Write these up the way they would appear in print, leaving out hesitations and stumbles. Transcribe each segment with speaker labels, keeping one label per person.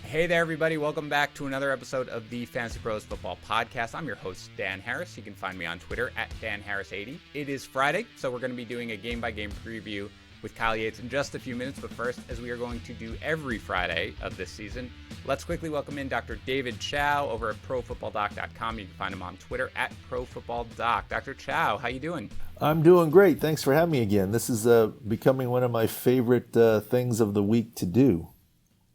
Speaker 1: Hey there, everybody. Welcome back to another episode of the FantasyPros Football Podcast. I'm your host, Dan Harris. You can find me on Twitter at DanHarris80. It is Friday, so we're going to be doing a game-by-game preview with Kyle Yates in just a few minutes. But first, as we are going to do every Friday of this season, let's quickly welcome in Dr. David Chao over at ProFootballDoc.com. You can find him on Twitter at ProFootballDoc. Dr. Chao, how you doing?
Speaker 2: I'm doing great. Thanks for having me again. This is becoming one of my favorite things of the week to do.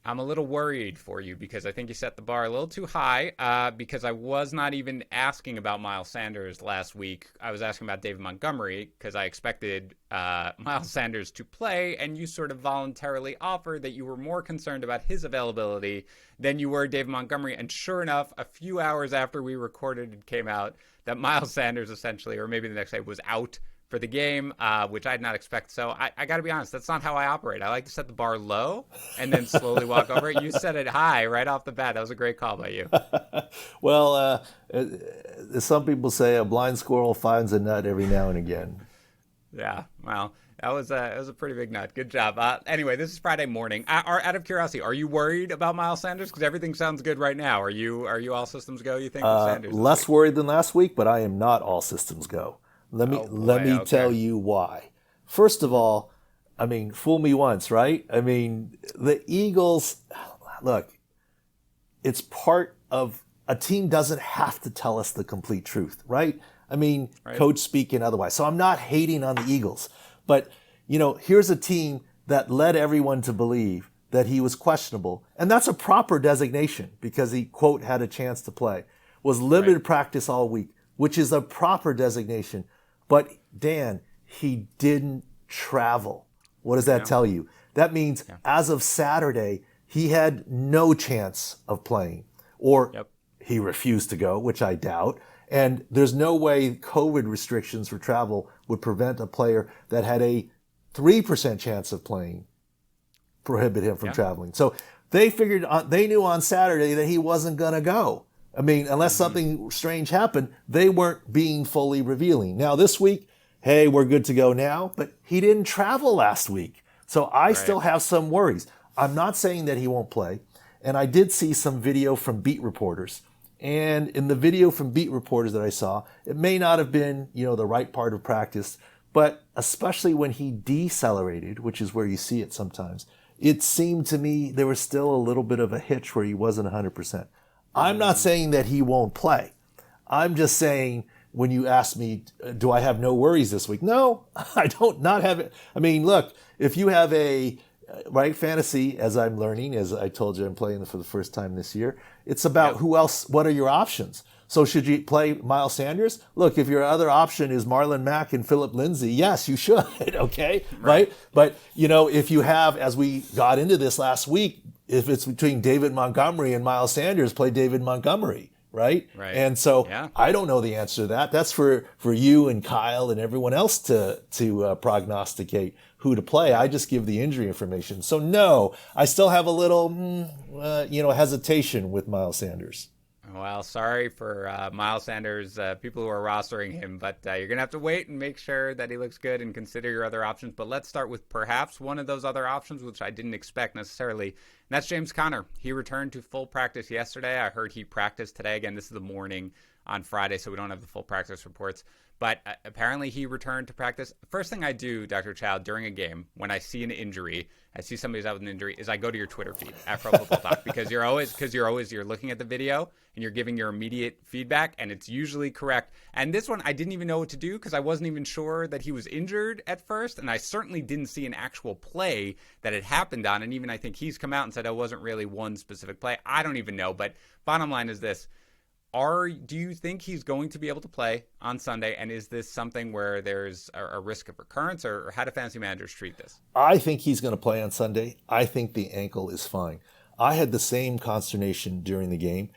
Speaker 1: I'm a little worried for you because I think you set the bar a little too high because I was not even asking about Miles Sanders last week. I was asking about David Montgomery because I expected Miles Sanders to play, and you sort of voluntarily offered that you were more concerned about his availability than you were David Montgomery. And sure enough, a few hours after we recorded, it came out that Miles Sanders essentially, or maybe the next day, was out for the game, which I did not expect. So I got to be honest, that's not how I operate. I like to set the bar low and then slowly walk over it. You set it high right off the bat. That was a great call by you.
Speaker 2: Well, some people say a blind squirrel finds a nut every now and again.
Speaker 1: Yeah, well, that was a pretty big nut. Good job. Anyway, this is Friday morning. Out of curiosity, are you worried about Miles Sanders? Because everything sounds good right now. Are you all systems go, you think, with Sanders?
Speaker 2: Less worried than last week, but I am not all systems go. Let me tell you why. First of all, I mean, fool me once, right? I mean, the Eagles, look, it's part of a team doesn't have to tell us the complete truth, right? I mean, right. Coach speaking otherwise. So I'm not hating on the Eagles, but here's a team that led everyone to believe that he was questionable, and that's a proper designation because he, quote, had a chance to play, was limited practice all week, which is a proper designation. But Dan, he didn't travel. What does that tell you? That means as of Saturday, he had no chance of playing, or he refused to go, which I doubt. And there's no way COVID restrictions for travel would prevent a player that had a 3% chance of playing, prohibit him from traveling. So they knew on Saturday that he wasn't going to go. I mean, unless something strange happened, they weren't being fully revealing. Now, this week, hey, we're good to go now, but he didn't travel last week. So I still have some worries. I'm not saying that he won't play. And I did see some video from beat reporters. And in the video from beat reporters that I saw, it may not have been, the right part of practice, but especially when he decelerated, which is where you see it sometimes, it seemed to me there was still a little bit of a hitch where he wasn't 100%. I'm not saying that he won't play. I'm just saying when you ask me, do I have no worries this week? No, I don't not have it. I mean, look, if you have fantasy, as I'm learning, as I told you, I'm playing for the first time this year, it's about who else, what are your options? So should you play Miles Sanders? Look, if your other option is Marlon Mack and Phillip Lindsay, yes, you should, okay? Right? But, if you have, as we got into this last week, if it's between David Montgomery and Miles Sanders, play David Montgomery, right? And so I don't know the answer to that. That's for you and Kyle and everyone else to prognosticate who to play. I just give the injury information. So no, I still have a little, hesitation with Miles Sanders.
Speaker 1: Well, sorry for Miles Sanders, people who are rostering him, but you're going to have to wait and make sure that he looks good and consider your other options. But let's start with perhaps one of those other options, which I didn't expect necessarily, and that's James Conner. He returned to full practice yesterday. I heard he practiced today. Again, this is the morning on Friday, so we don't have the full practice reports. But apparently he returned to practice. First thing I do, Dr. Chow, during a game, when I see an injury, I see somebody's out with an injury, is I go to your Twitter feed at Pro Football Doc because you're looking at the video and you're giving your immediate feedback, and it's usually correct. And this one, I didn't even know what to do because I wasn't even sure that he was injured at first, and I certainly didn't see an actual play that it happened on. And even I think he's come out and said it wasn't really one specific play. I don't even know, but bottom line is this. Do you think he's going to be able to play on Sunday? And is this something where there's a risk of recurrence, or how do fantasy managers treat this?
Speaker 2: I think he's going to play on Sunday. I think the ankle is fine. I had the same consternation during the game,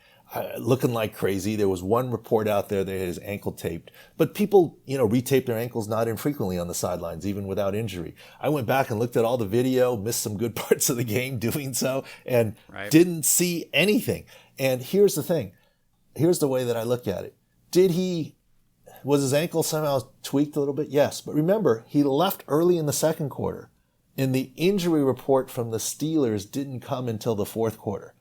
Speaker 2: looking like crazy. There was one report out there that had his ankle taped, but people, retape their ankles not infrequently on the sidelines, even without injury. I went back and looked at all the video, missed some good parts of the game doing so, and didn't see anything. And here's the thing. Here's the way that I look at it. Was his ankle somehow tweaked a little bit? Yes. But remember, he left early in the second quarter, and the injury report from the Steelers didn't come until the fourth quarter.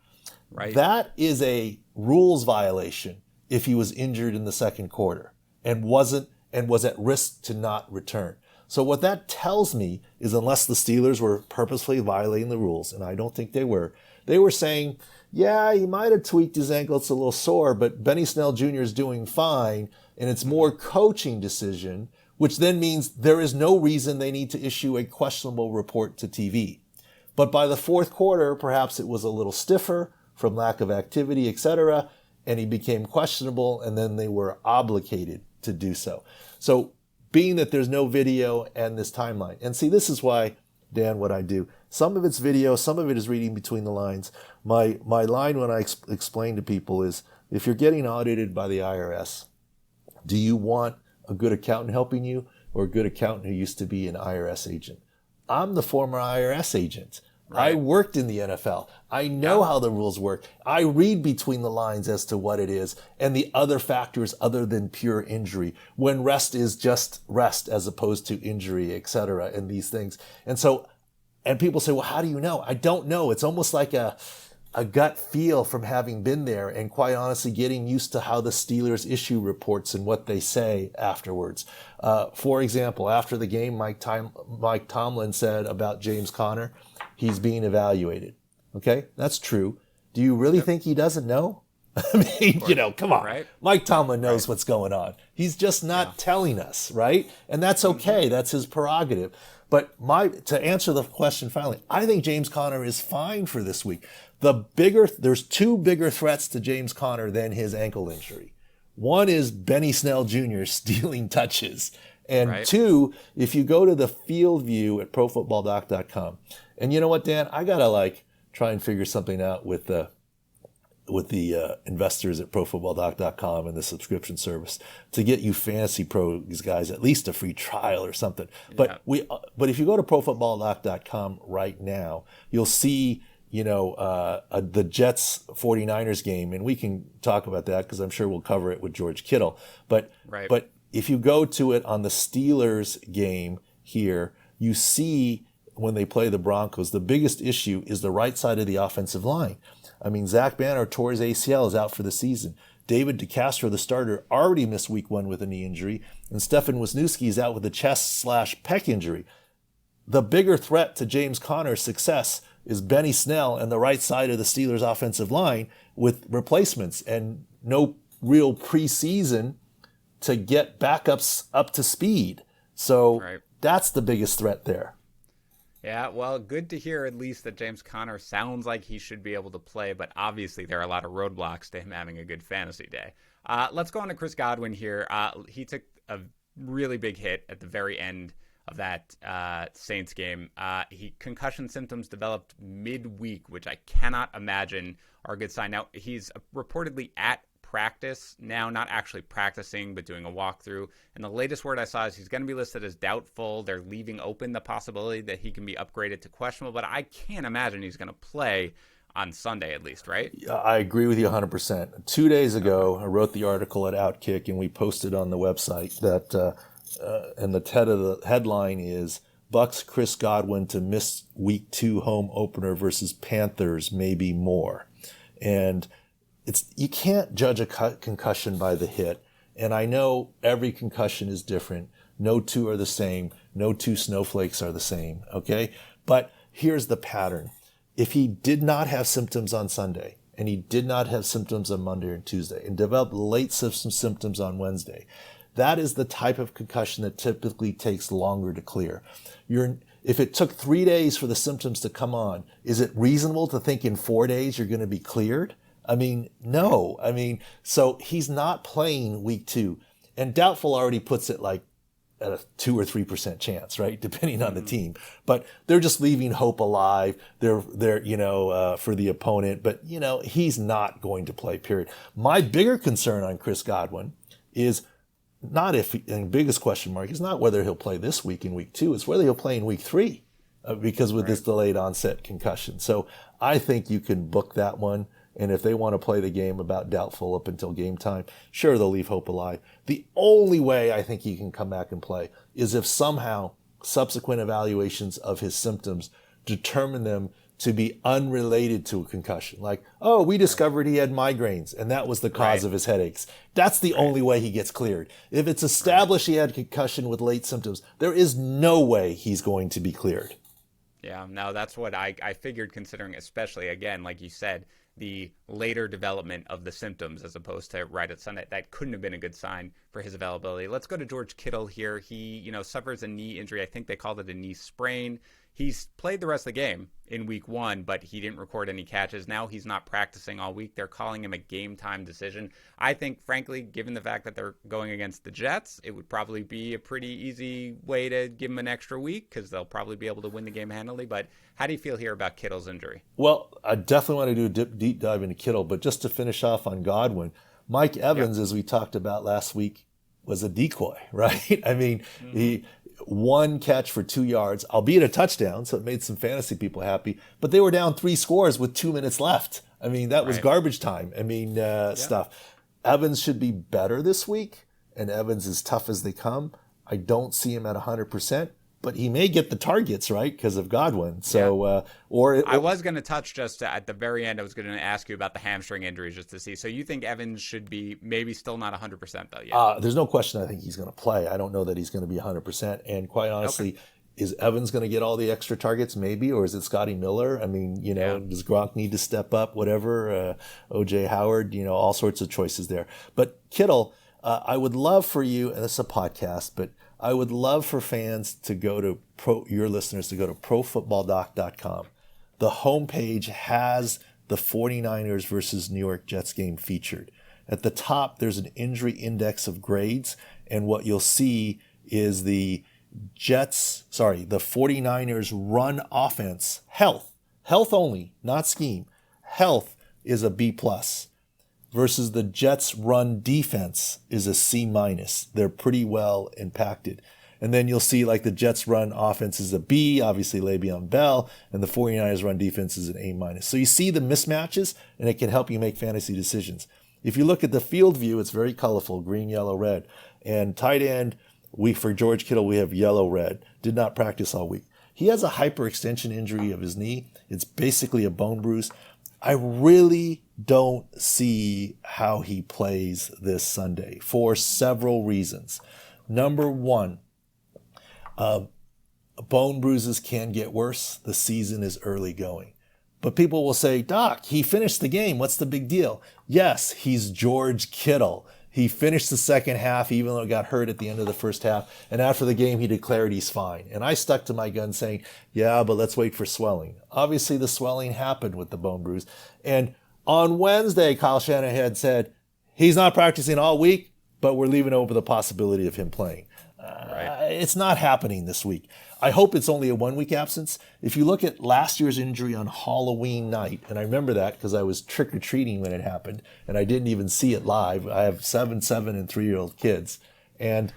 Speaker 1: Right.
Speaker 2: That is a rules violation if he was injured in the second quarter and was at risk to not return. So what that tells me is, unless the Steelers were purposefully violating the rules, and I don't think they were saying, yeah, he might have tweaked his ankle, it's a little sore, but Benny Snell Jr. is doing fine, and it's more coaching decision, which then means there is no reason they need to issue a questionable report to TV. But by the fourth quarter, perhaps it was a little stiffer from lack of activity, etc., and he became questionable, and then they were obligated to do so. So being that there's no video and this timeline, and see, this is why, Dan, what I do, some of it's video, some of it is reading between the lines. My line when I explain to people is, if you're getting audited by the IRS, do you want a good accountant helping you or a good accountant who used to be an IRS agent? I'm the former IRS agent. Right. I worked in the NFL. I know how the rules work. I read between the lines as to what it is and the other factors other than pure injury, when rest is just rest as opposed to injury, etc., and these things. And so, and people say, well, how do you know? I don't know. It's almost like a gut feel from having been there, and quite honestly getting used to how the Steelers issue reports and what they say afterwards. For example, after the game, Mike Tomlin said about James Conner, he's being evaluated. Okay, that's true. Do you really think he doesn't know? I mean, come on. Right? Mike Tomlin knows what's going on. He's just not telling us, right? And that's okay. That's his prerogative. But to answer the question finally, I think James Conner is fine for this week. There's two bigger threats to James Conner than his ankle injury. One is Benny Snell Jr. stealing touches. And two, if you go to the field view at profootballdoc.com, and you know what, Dan, I gotta try and figure something out with the investors at profootballdoc.com and the subscription service to get you FantasyPros guys at least a free trial or something. Yeah. But if you go to profootballdoc.com right now, you'll see the Jets 49ers game, and we can talk about that because I'm sure we'll cover it with George Kittle. But if you go to it on the Steelers game here, you see when they play the Broncos, the biggest issue is the right side of the offensive line. I mean, Zach Banner tore his ACL, is out for the season. David DeCastro, the starter, already missed week 1 with a knee injury, and Stefan Wisniewski is out with a chest/pec injury. The bigger threat to James Conner's success is Benny Snell and the right side of the Steelers' offensive line with replacements and no real preseason to get backups up to speed. So that's the biggest threat there.
Speaker 1: Yeah, well, good to hear at least that James Conner sounds like he should be able to play, but obviously there are a lot of roadblocks to him having a good fantasy day. Let's go on to Chris Godwin here. He took a really big hit at the very end of that Saints game. Concussion symptoms developed midweek, which I cannot imagine are a good sign. Now, he's reportedly at practice now, not actually practicing, but doing a walkthrough. And the latest word I saw is he's going to be listed as doubtful. They're leaving open the possibility that he can be upgraded to questionable, but I can't imagine he's going to play on Sunday at least, right?
Speaker 2: I agree with you 100%. 2 days ago, I wrote the article at Outkick, and we posted on the website that, and the headline is, Bucs Chris Godwin to miss week 2 home opener versus Panthers, maybe more. And you can't judge a concussion by the hit. And I know every concussion is different. No two are the same. No two snowflakes are the same. Okay. But here's the pattern. If he did not have symptoms on Sunday, and he did not have symptoms on Monday and Tuesday, and developed late symptoms on Wednesday, that is the type of concussion that typically takes longer to clear. If it took 3 days for the symptoms to come on, is it reasonable to think in 4 days you're going to be cleared? I mean, no. I mean, so he's not playing week 2. And doubtful already puts it at a 2 or 3% chance, right? Depending on the team. But they're just leaving hope alive. They're for the opponent. But, he's not going to play, period. My bigger concern on Chris Godwin is not and biggest question mark is not whether he'll play this week in week 2. It's whether he'll play in week 3 because with this delayed onset concussion. So I think you can book that one. And if they want to play the game about doubtful up until game time, sure, they'll leave hope alive. The only way I think he can come back and play is if somehow subsequent evaluations of his symptoms determine them to be unrelated to a concussion. Like, oh, we discovered he had migraines and that was the cause of his headaches. That's the only way he gets cleared. If it's established he had concussion with late symptoms, there is no way he's going to be cleared.
Speaker 1: Yeah, no, that's what I figured, considering, especially, again, like you said, the later development of the symptoms as opposed to right at Sunday. That couldn't have been a good sign for his availability. Let's go to George Kittle here. He, suffers a knee injury. I think they called it a knee sprain. He's played the rest of the game in week 1, but he didn't record any catches. Now he's not practicing all week. They're calling him a game time decision. I think, frankly, given the fact that they're going against the Jets, it would probably be a pretty easy way to give him an extra week because they'll probably be able to win the game handily. But how do you feel here about Kittle's injury?
Speaker 2: Well, I definitely want to do a deep dive into Kittle, but just to finish off on Godwin, Mike Evans, as we talked about last week, was a decoy, right? I mean, he one catch for 2 yards, albeit a touchdown, so it made some fantasy people happy, but they were down 3 scores with 2 minutes left. I mean, that was garbage time. I mean, stuff. Evans should be better this week, and Evans is tough as they come. I don't see him at 100%, but he may get the targets, right, because of Godwin. So, I
Speaker 1: was going to touch just at the very end. I was going to ask you about the hamstring injuries just to see. So you think Evans should be maybe still not 100% though? Yeah.
Speaker 2: There's no question. I think he's going to play. I don't know that he's going to be 100%. And quite honestly, is Evans going to get all the extra targets? Maybe, or is it Scotty Miller? I mean, does Gronk need to step up? Whatever. OJ Howard. all sorts of choices there. But Kittle, I would love for you, and this is a podcast, but I would love for fans to go to your listeners to go to profootballdoc.com. The homepage has the 49ers versus New York Jets game featured. At the top, there's an injury index of grades, and what you'll see is the 49ers run offense, health only, not scheme. Health is a B+. Versus the Jets' run defense is a C-. They're pretty well impacted. And then you'll see like the Jets' run offense is a B, obviously Le'Veon Bell, and the 49ers' run defense is an A-. So you see the mismatches, and it can help you make fantasy decisions. If you look at the field view, it's very colorful, green, yellow, red. And tight end, for George Kittle, we have yellow, red. Did not practice all week. He has a hyperextension injury of his knee. It's basically a bone bruise. I really don't see how he plays this Sunday for several reasons. Number one, bone bruises can get worse. The season is early going. But people will say, Doc, he finished the game. What's the big deal? Yes, he's George Kittle. He finished the second half, even though he got hurt at the end of the first half. And after the game, he declared he's fine. And I stuck to my gun saying, yeah, but let's wait for swelling. Obviously, the swelling happened with the bone bruise. And on Wednesday, Kyle Shanahan said, he's not practicing all week, but we're leaving over the possibility of him playing. It's not happening this week. I hope it's only a 1 week absence. If you look at last year's injury on Halloween night, and I remember that because I was trick-or-treating when it happened, and I didn't even see it live. I have 7, 7, and 3-year-old kids. And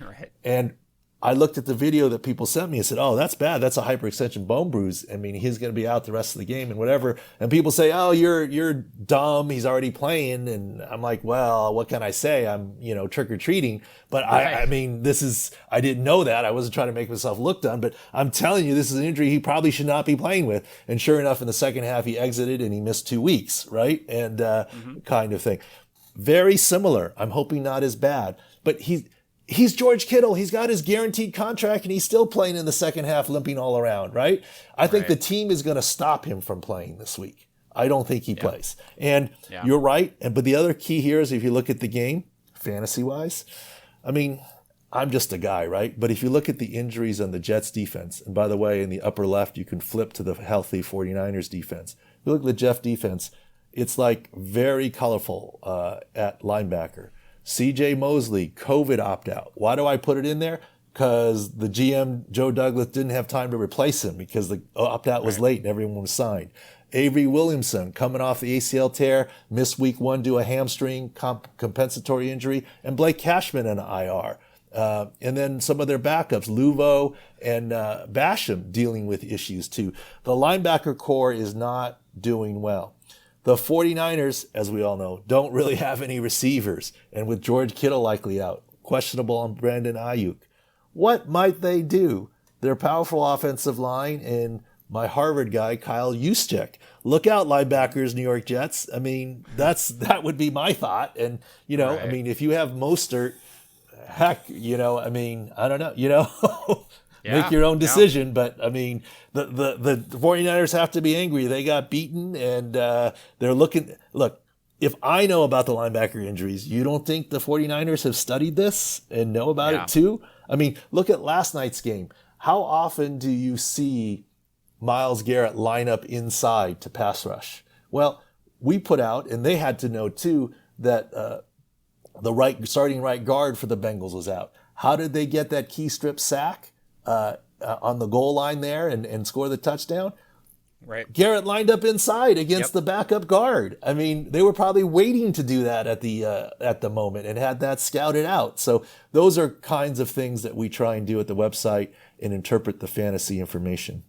Speaker 2: I looked at the video that people sent me and said, oh, that's bad. That's a hyperextension bone bruise. I mean, he's going to be out the rest of the game and whatever. And people say, oh, you're dumb. He's already playing. And I'm like, well, what can I say? I'm, trick-or-treating. But I mean, I didn't know that. I wasn't trying to make myself look dumb. But I'm telling you, this is an injury he probably should not be playing with. And sure enough, in the second half, he exited and he missed 2 weeks, right? And kind of thing. Very similar. I'm hoping not as bad. But He's George Kittle. He's got his guaranteed contract, and he's still playing in the second half, limping all around, right? I think the team is going to stop him from playing this week. I don't think he plays. And you're right. But the other key here is if you look at the game, fantasy-wise, I mean, I'm just a guy, right? But if you look at the injuries on the Jets defense, and by the way, in the upper left, you can flip to the healthy 49ers defense. If you look at the Jets defense, it's like very colorful at linebacker. C.J. Mosley, COVID opt-out. Why do I put it in there? Because the GM, Joe Douglas, didn't have time to replace him because the opt-out was late and everyone was signed. Avery Williamson, coming off the ACL tear, missed week 1 due to a hamstring compensatory injury, and Blake Cashman in IR. And then some of their backups, Luvo and Basham, dealing with issues too. The linebacker core is not doing well. The 49ers, as we all know, don't really have any receivers. And with George Kittle likely out, questionable on Brandon Ayuk. What might they do? Their powerful offensive line and my Harvard guy, Kyle Juszczyk. Look out, linebackers, New York Jets. I mean, that would be my thought. And,
Speaker 1: Right.
Speaker 2: I mean, if you have Mostert, heck, I mean, I don't know, make your own decision. But, I mean, the 49ers have to be angry. They got beaten, and they're looking. Look, if I know about the linebacker injuries, you don't think the 49ers have studied this and know about it too? I mean, look at last night's game. How often do you see Myles Garrett line up inside to pass rush? Well, we put out, and they had to know too, that the starting right guard for the Bengals was out. How did they get that key strip sack on the goal line there and score the touchdown?
Speaker 1: Right.
Speaker 2: Garrett lined up inside against the backup guard. I mean, they were probably waiting to do that at the moment and had that scouted out. So those are kinds of things that we try and do at the website and interpret the fantasy information.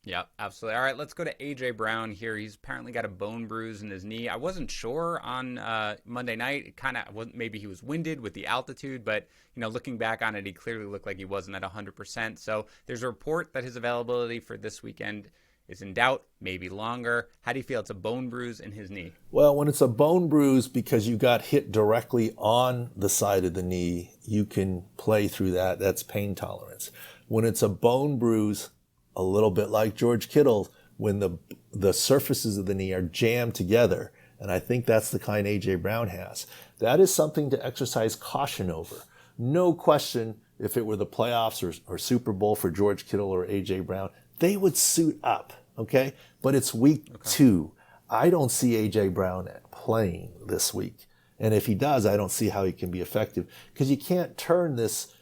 Speaker 1: Yeah, absolutely. All right, let's go to A.J. Brown here. He's apparently got a bone bruise in his knee. I wasn't sure on Monday night. It kind of wasn't, maybe he was winded with the altitude, but looking back on it, he clearly looked like he wasn't at 100%. So there's a report that his availability for this weekend is in doubt, maybe longer. How do you feel? It's a bone bruise in his knee.
Speaker 2: Well, when it's a bone bruise because you got hit directly on the side of the knee, you can play through that. That's pain tolerance. When it's a bone bruise, a little bit like George Kittle, when the surfaces of the knee are jammed together, and I think that's the kind A.J. Brown has, that is something to exercise caution over. No question, if it were the playoffs or Super Bowl for George Kittle or A.J. Brown, they would suit up, okay? But it's week 2. I don't see A.J. Brown playing this week. And if he does, I don't see how he can be effective, because you can't turn this,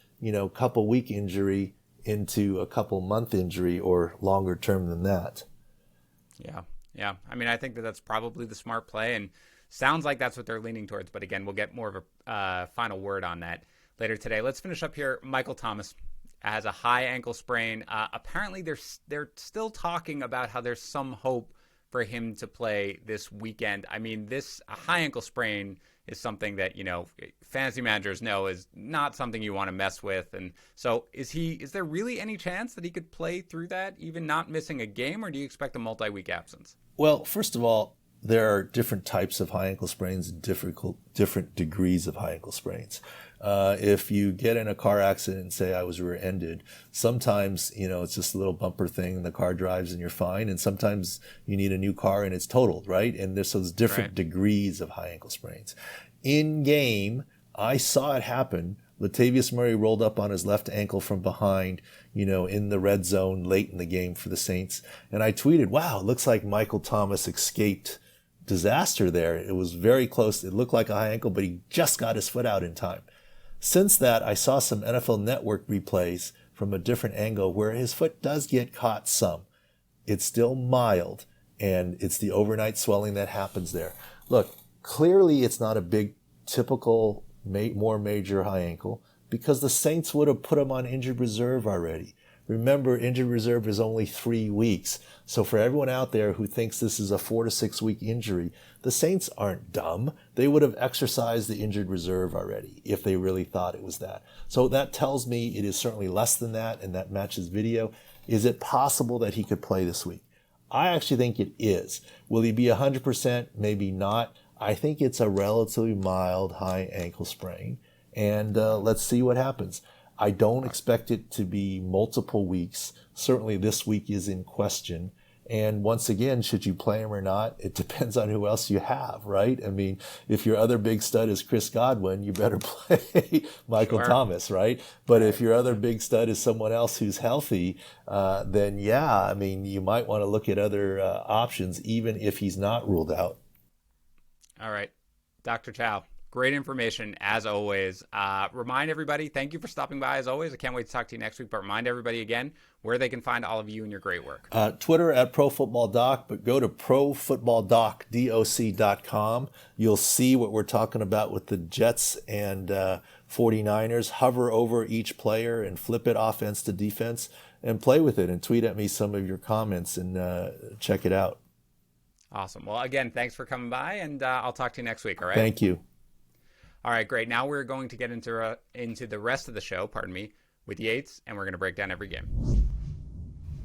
Speaker 2: couple week injury into a couple month injury or longer term than that.
Speaker 1: Yeah. I mean, I think that's probably the smart play, and sounds like that's what they're leaning towards. But again, we'll get more of a final word on that later today. Let's finish up here. Michael Thomas has a high ankle sprain. Apparently, they're still talking about how there's some hope for him to play this weekend. I mean, a high ankle sprain is something that, fantasy managers know is not something you want to mess with. And so is there really any chance that he could play through that, even not missing a game, or do you expect a multi-week absence?
Speaker 2: Well, first of all, there are different types of high ankle sprains, different degrees of high ankle sprains. If you get in a car accident and say I was rear-ended, sometimes, it's just a little bumper thing and the car drives and you're fine. And sometimes you need a new car and it's totaled, right? And there's those different degrees of high ankle sprains. In game, I saw it happen. Latavius Murray rolled up on his left ankle from behind, in the red zone late in the game for the Saints. And I tweeted, wow, it looks like Michael Thomas escaped disaster there. It was very close. It looked like a high ankle, but he just got his foot out in time. Since that, I saw some NFL Network replays from a different angle where his foot does get caught some. It's still mild, and it's the overnight swelling that happens there. Look, clearly it's not a big, typical, more major high ankle, because the Saints would have put him on injured reserve already. Remember, injured reserve is only 3 weeks. So for everyone out there who thinks this is a 4 to 6 week injury, the Saints aren't dumb. They would have exercised the injured reserve already if they really thought it was that. So that tells me it is certainly less than that, and that matches video. Is it possible that he could play this week? I actually think it is. Will he be 100%? Maybe not. I think it's a relatively mild high ankle sprain, and let's see what happens. I don't expect it to be multiple weeks. Certainly this week is in question. And once again, should you play him or not? It depends on who else you have, right? I mean, if your other big stud is Chris Godwin, you better play Michael Thomas, right? But if your other big stud is someone else who's healthy, then yeah, I mean, you might want to look at other options, even if he's not ruled out.
Speaker 1: All right. Dr. Chao, great information as always. Remind everybody, thank you for stopping by as always. I can't wait to talk to you next week, but remind everybody again where they can find all of you and your great work.
Speaker 2: Twitter at ProFootballDoc, but go to ProFootballDoc.com. You'll see what we're talking about with the Jets and 49ers. Hover over each player and flip it offense to defense and play with it, and tweet at me some of your comments and check it out.
Speaker 1: Awesome. Well, again, thanks for coming by, and I'll talk to you next week, all right?
Speaker 2: Thank you.
Speaker 1: All right, great. Now we're going to get into the rest of the show, with Yates, and we're going to break down every game.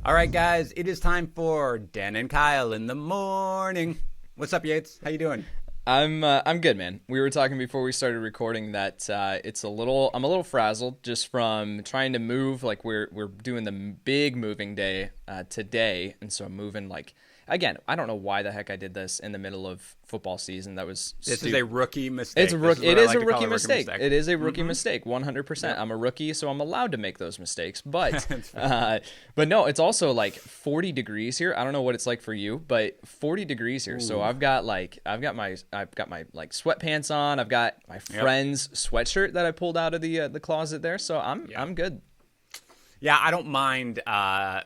Speaker 1: All right, guys, it is time for Dan and Kyle in the morning. What's up, Yates? How you doing?
Speaker 3: I'm good, man. We were talking before we started recording that I'm a little frazzled just from trying to move. Like we're doing the big moving day today, and so I'm moving like. Again, I don't know why the heck I did this in the middle of football season. That was
Speaker 1: This is a rookie mistake.
Speaker 3: It is a rookie mistake. It is a rookie mistake, 100%. Yep. I'm a rookie, so I'm allowed to make those mistakes. But but no, it's also like 40 degrees here. I don't know what it's like for you, but 40 degrees here. Ooh. So I've got my like sweatpants on. I've got my friend's sweatshirt that I pulled out of the closet there. So I'm good.
Speaker 1: Yeah, I don't mind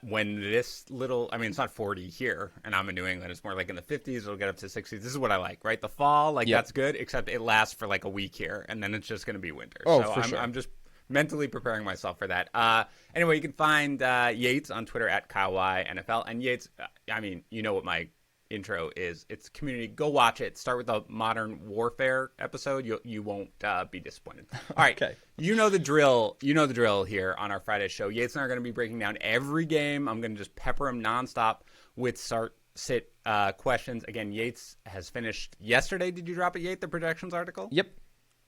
Speaker 1: when this little, I mean, it's not 40 here, and I'm in New England. It's more like in the 50s. It'll get up to 60s. This is what I like, right? The fall, that's good, except it lasts for like a week here, and then it's just going to be winter.
Speaker 3: Oh,
Speaker 1: so
Speaker 3: for sure.
Speaker 1: I'm just mentally preparing myself for that. Anyway, you can find Yates on Twitter at KyleYNFL. And Yates, I mean, you know what my intro is. It's community. Go watch it. Start with the Modern Warfare episode. You won't be disappointed. All right.
Speaker 3: Okay.
Speaker 1: You know the drill. You know the drill here on our Friday show. Yates and I are going to be breaking down every game. I'm going to just pepper him nonstop with start-sit questions. Again, Yates has finished yesterday. Did you drop it, Yates, the projections article?
Speaker 3: Yep.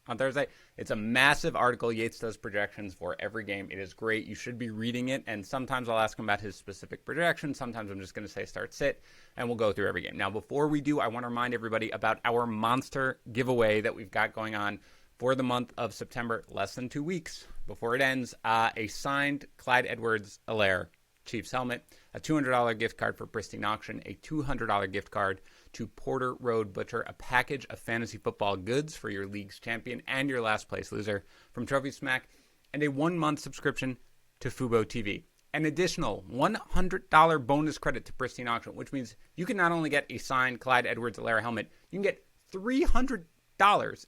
Speaker 1: On Thursday. It's a massive article. Yates does projections for every game. It is great. You should be reading it. And sometimes I'll ask him about his specific projections. Sometimes I'm just going to say start, sit, and we'll go through every game. Now, before we do, I want to remind everybody about our monster giveaway that we've got going on for the month of September, less than 2 weeks before it ends. A signed Clyde Edwards-Helaire Chiefs helmet, a $200 gift card for Pristine Auction, a $200 gift card to Porter Road Butcher, a package of fantasy football goods for your league's champion and your last place loser from Trophy Smack, and a 1-month subscription to Fubo TV. An additional $100 bonus credit to Pristine Auction, which means you can not only get a signed Clyde Edwards-Helaire helmet, you can get $300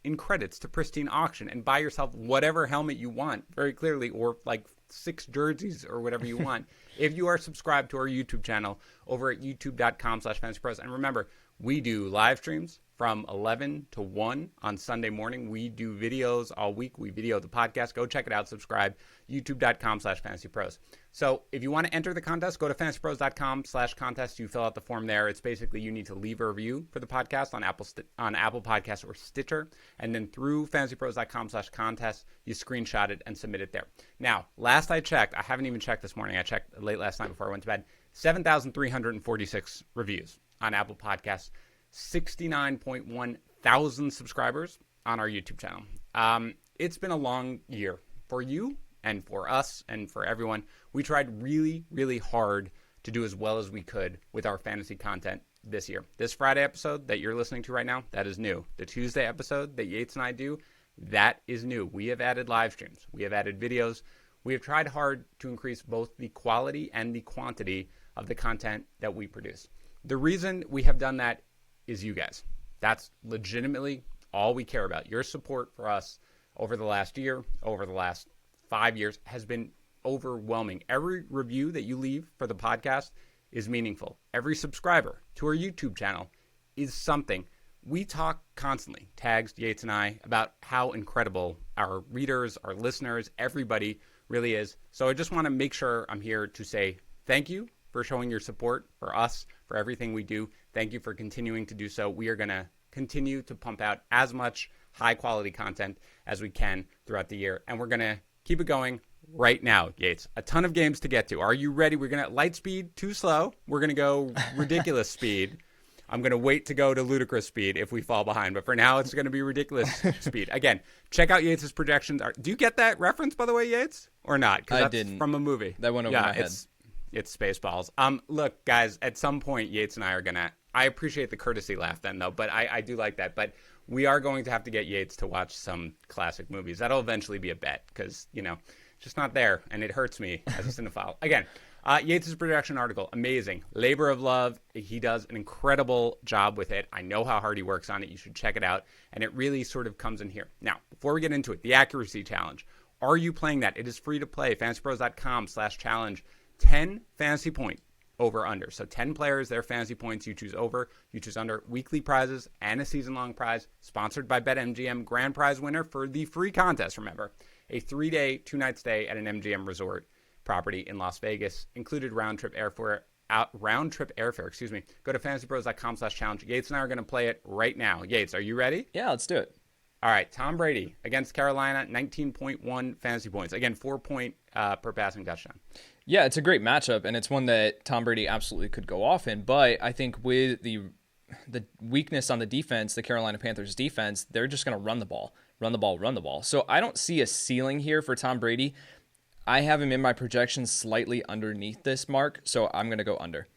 Speaker 1: in credits to Pristine Auction and buy yourself whatever helmet you want, very clearly, or like 6 jerseys or whatever you want, if you are subscribed to our YouTube channel over at youtube.com/FantasyPros. And remember, we do live streams from 11 to 1 on Sunday morning. We do videos all week. We video the podcast. Go check it out. Subscribe. YouTube.com/FantasyPros. So if you want to enter the contest, go to FantasyPros.com/contest. You fill out the form there. It's basically you need to leave a review for the podcast on Apple Podcasts or Stitcher. And then through FantasyPros.com/contest, you screenshot it and submit it there. Now, last I checked, I haven't even checked this morning. I checked late last night before I went to bed. 7,346 reviews on Apple Podcasts. 69.1 thousand subscribers on our YouTube channel. It's been a long year for you and for us and for everyone. We tried really, really hard to do as well as we could with our fantasy content this year. This Friday episode that you're listening to right now, that is new. The Tuesday episode that Yates and I do, that is new. We have added live streams. We have added videos. We have tried hard to increase both the quality and the quantity of the content that we produce. The reason we have done that is you guys. That's legitimately all we care about. Your support for us over the last year, over the last 5 years has been overwhelming. Every review that you leave for the podcast is meaningful. Every subscriber to our YouTube channel is something. We talk constantly, Tags, Yates, and I, about how incredible our readers, our listeners, everybody really is. So I just want to make sure I'm here to say thank you for showing your support for us, for everything we do. Thank you for continuing to do so. We are going to continue to pump out as much high-quality content as we can throughout the year, and we're going to keep it going right now, Yates. A ton of games to get to. Are you ready? We're going to light speed, too slow. We're going to go ridiculous speed. I'm going to wait to go to ludicrous speed if we fall behind, but for now, it's going to be ridiculous speed. Again, check out Yates' projections. Do you get that reference, by the way, Yates, or not? Because that's
Speaker 3: didn't.
Speaker 1: From a movie.
Speaker 3: That went over my head.
Speaker 1: It's Spaceballs. Look, guys, at some point, Yates and I are going to... I appreciate the courtesy laugh then, though, but I do like that. But we are going to have to get Yates to watch some classic movies. That'll eventually be a bet because, it's just not there, and it hurts me as a cinephile. Again, Yates' projection article, amazing. Labor of love. He does an incredible job with it. I know how hard he works on it. You should check it out, and it really sort of comes in here. Now, before we get into it, the accuracy challenge. Are you playing that? It is free to play. FantasyPros.com/challenge. 10 fantasy point over under. So 10 players, their fantasy points. You choose over, you choose under. Weekly prizes and a season-long prize. Sponsored by BetMGM. Grand prize winner for the free contest, remember. A 3-day, 2-night stay at an MGM resort. property in Las Vegas, included round trip airfare. Go to fantasypros.com/challenge. Yates and I are going to play it right now. Yates, are you ready?
Speaker 3: Yeah, let's do it.
Speaker 1: All right, Tom Brady against Carolina, 19.1 fantasy points. Again, 4 point per passing touchdown.
Speaker 3: Yeah, it's a great matchup, and it's one that Tom Brady absolutely could go off in. But I think with the weakness on the defense, the Carolina Panthers defense, they're just going to run the ball. So I don't see a ceiling here for Tom Brady. I have him in my projections slightly underneath this mark, so I'm going to go under.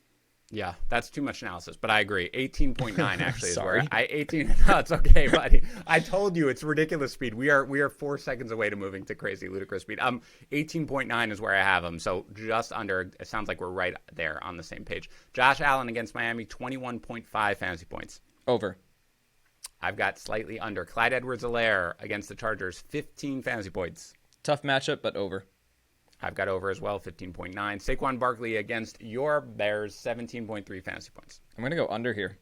Speaker 1: Yeah, that's too much analysis, but I agree. 18.9 actually is where
Speaker 3: Sorry.
Speaker 1: 18. No, it's okay, buddy. I told you it's ridiculous speed. We are 4 seconds away to moving to crazy, ludicrous speed. 18.9 is where I have him, so just under. It sounds like we're right there on the same page. Josh Allen against Miami, 21.5 fantasy points.
Speaker 3: Over.
Speaker 1: I've got slightly under. Clyde Edwards-Helaire against the Chargers, 15 fantasy points.
Speaker 3: Tough matchup, but over.
Speaker 1: I've got over as well, 15.9. Saquon Barkley against your Bears, 17.3 fantasy points.
Speaker 3: I'm going to go under here.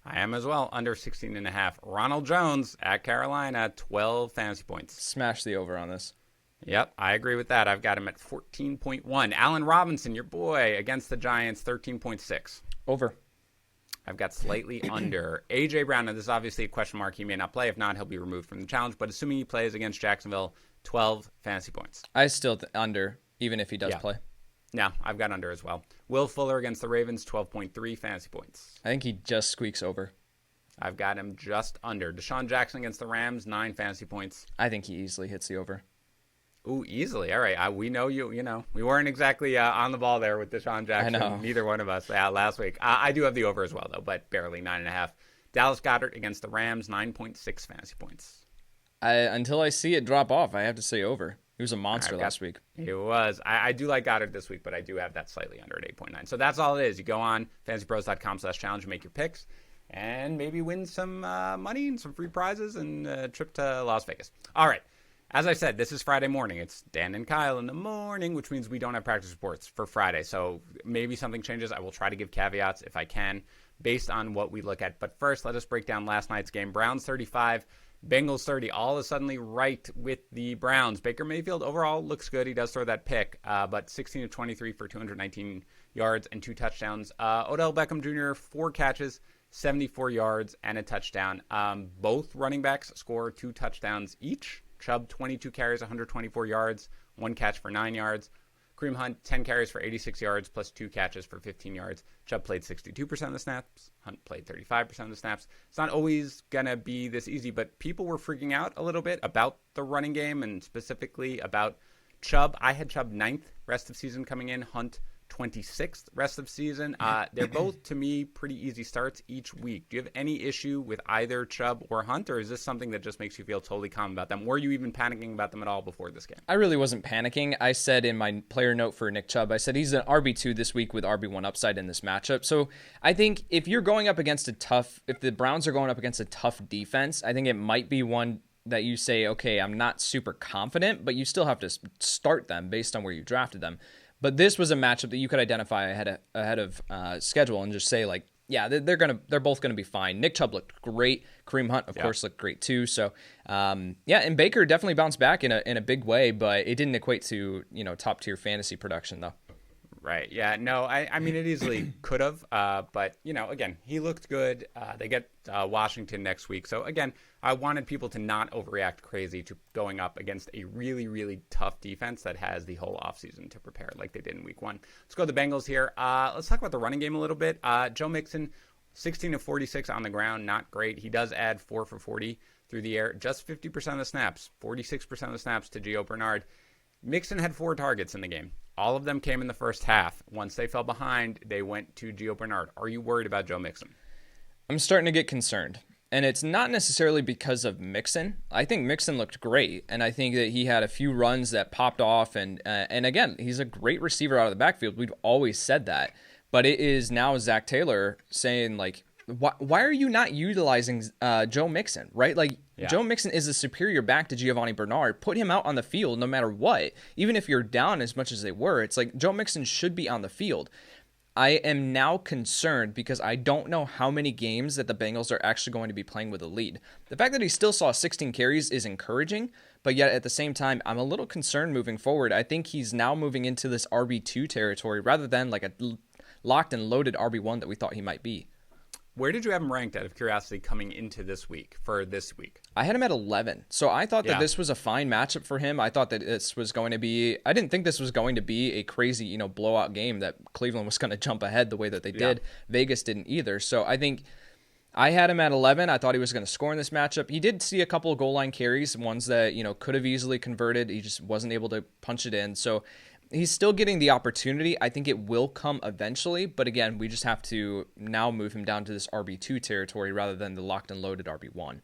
Speaker 1: I am as well, under 16.5. Ronald Jones at Carolina, 12 fantasy points.
Speaker 3: Smash the over on this.
Speaker 1: Yep, I agree with that. I've got him at 14.1. Allen Robinson, your boy, against the Giants, 13.6.
Speaker 3: Over.
Speaker 1: I've got slightly under. A.J. Brown, now this is obviously a question mark. He may not play. If not, he'll be removed from the challenge. But assuming he plays against Jacksonville, 12 fantasy points.
Speaker 3: I still under, even if he does play.
Speaker 1: No, I've got under as well. Will Fuller against the Ravens, 12.3 fantasy points.
Speaker 3: I think he just squeaks over.
Speaker 1: I've got him just under. Deshaun Jackson against the Rams, 9 fantasy points.
Speaker 3: I think he easily hits the over.
Speaker 1: Ooh, easily. All right. We know you know. We weren't exactly on the ball there with Deshaun Jackson.
Speaker 3: I know.
Speaker 1: Neither one of us last week. I do have the over as well, though, but barely 9.5. Dallas Goedert against the Rams, 9.6 fantasy points.
Speaker 3: Until I see it drop off, I have to say over. He was a monster last week.
Speaker 1: He was. I do like Goddard this week, but I do have that slightly under at 8.9. So that's all it is. You go on fantasypros.com/challenge and make your picks and maybe win some money and some free prizes and a trip to Las Vegas. All right. As I said, this is Friday morning. It's Dan and Kyle in the morning, which means we don't have practice reports for Friday. So maybe something changes. I will try to give caveats if I can based on what we look at. But first, let us break down last night's game. Browns 35. Bengals 30, all of a sudden right with the Browns. Baker Mayfield overall looks good. He does throw that pick, but 16 of 23 for 219 yards and 2 touchdowns. Odell Beckham Jr., 4 catches, 74 yards, and a touchdown. Both running backs score 2 touchdowns each. Chubb, 22 carries, 124 yards, 1 catch for 9 yards. Kareem Hunt, 10 carries for 86 yards, plus 2 catches for 15 yards. Chubb played 62% of the snaps. Hunt played 35% of the snaps. It's not always going to be this easy, but people were freaking out a little bit about the running game and specifically about Chubb. I had Chubb 9th rest of season coming in. Hunt 26th rest of season. They're both, to me, pretty easy starts each week. Do you have any issue with either Chubb or Hunt, or is this something that just makes you feel totally calm about them? Were you even panicking about them at all before this game?
Speaker 3: I really wasn't panicking. I said in my player note for Nick Chubb, I said he's an RB2 this week with RB1 upside in this matchup. So I think if the Browns are going up against a tough defense, I think it might be one that you say, okay, I'm not super confident, but you still have to start them based on where you drafted them. But this was a matchup that you could identify ahead of schedule and just say, like, yeah, they're both gonna be fine. Nick Chubb looked great. Kareem Hunt, of course, looked great too. So and Baker definitely bounced back in a big way, but it didn't equate to top tier fantasy production though.
Speaker 1: Right. Yeah. No, I mean, it easily could have. But, again, he looked good. They get Washington next week. So, again, I wanted people to not overreact crazy to going up against a really, really tough defense that has the whole offseason to prepare like they did in week 1. Let's go to the Bengals here. Let's talk about the running game a little bit. Joe Mixon, 16 of 46 on the ground. Not great. He does add 4 for 40 through the air. Just 50% of the snaps. 46% of the snaps to Gio Bernard. Mixon had 4 targets in the game. All of them came in the first half. Once they fell behind, they went to Gio Bernard. Are you worried about Joe Mixon?
Speaker 3: I'm starting to get concerned. And it's not necessarily because of Mixon. I think Mixon looked great, and I think that he had a few runs that popped off. And again, he's a great receiver out of the backfield. We've always said that. But it is now Zach Taylor saying, like, why are you not utilizing Joe Mixon, right? Like, yeah. Joe Mixon is a superior back to Giovanni Bernard. Put him out on the field no matter what. Even if you're down as much as they were, it's like Joe Mixon should be on the field. I am now concerned because I don't know how many games that the Bengals are actually going to be playing with a lead. The fact that he still saw 16 carries is encouraging, but yet at the same time, I'm a little concerned moving forward. I think he's now moving into this RB2 territory rather than like a locked and loaded RB1 that we thought he might be.
Speaker 1: Where did you have him ranked out of curiosity coming into this week, for this week?
Speaker 3: I had him at 11. So I thought that this was a fine matchup for him. I thought that this was going to be, I didn't think this was going to be a crazy, blowout game that Cleveland was going to jump ahead the way that they did. Vegas didn't either. So I think I had him at 11. I thought he was going to score in this matchup. He did see a couple of goal line carries, ones that, could have easily converted. He just wasn't able to punch it in. So he's still getting the opportunity. I think it will come eventually, but again, we just have to now move him down to this RB2 territory rather than the locked and loaded RB1.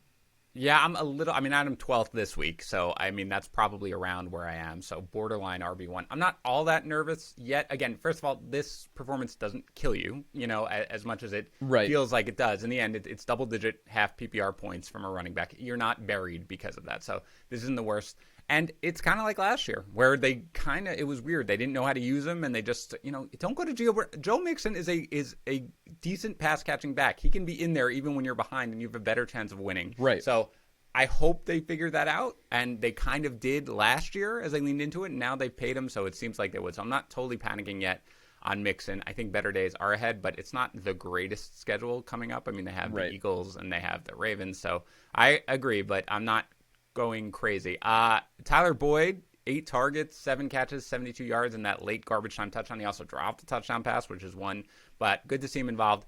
Speaker 1: Yeah, I'm at him 12th this week, so that's probably around where I am. So borderline RB1. I'm not all that nervous yet. Again, first of all, this performance doesn't kill you, as much as it feels like it does. In the end, it's double-digit half PPR points from a running back. You're not buried because of that. So this isn't the worst. And it's kind of like last year, where it was weird. They didn't know how to use him, and they just, don't go to Joe Mixon is a decent pass catching back. He can be in there even when you're behind, and you have a better chance of winning.
Speaker 3: Right.
Speaker 1: So I hope they figured that out, and they kind of did last year as they leaned into it, and now they paid him, so it seems like they would. So I'm not totally panicking yet on Mixon. I think better days are ahead, but it's not the greatest schedule coming up. They have the Eagles and they have the Ravens, so I agree, but I'm not going crazy. Tyler Boyd, 8 targets, 7 catches, 72 yards in that late garbage time touchdown. He also dropped a touchdown pass, which is one, but good to see him involved.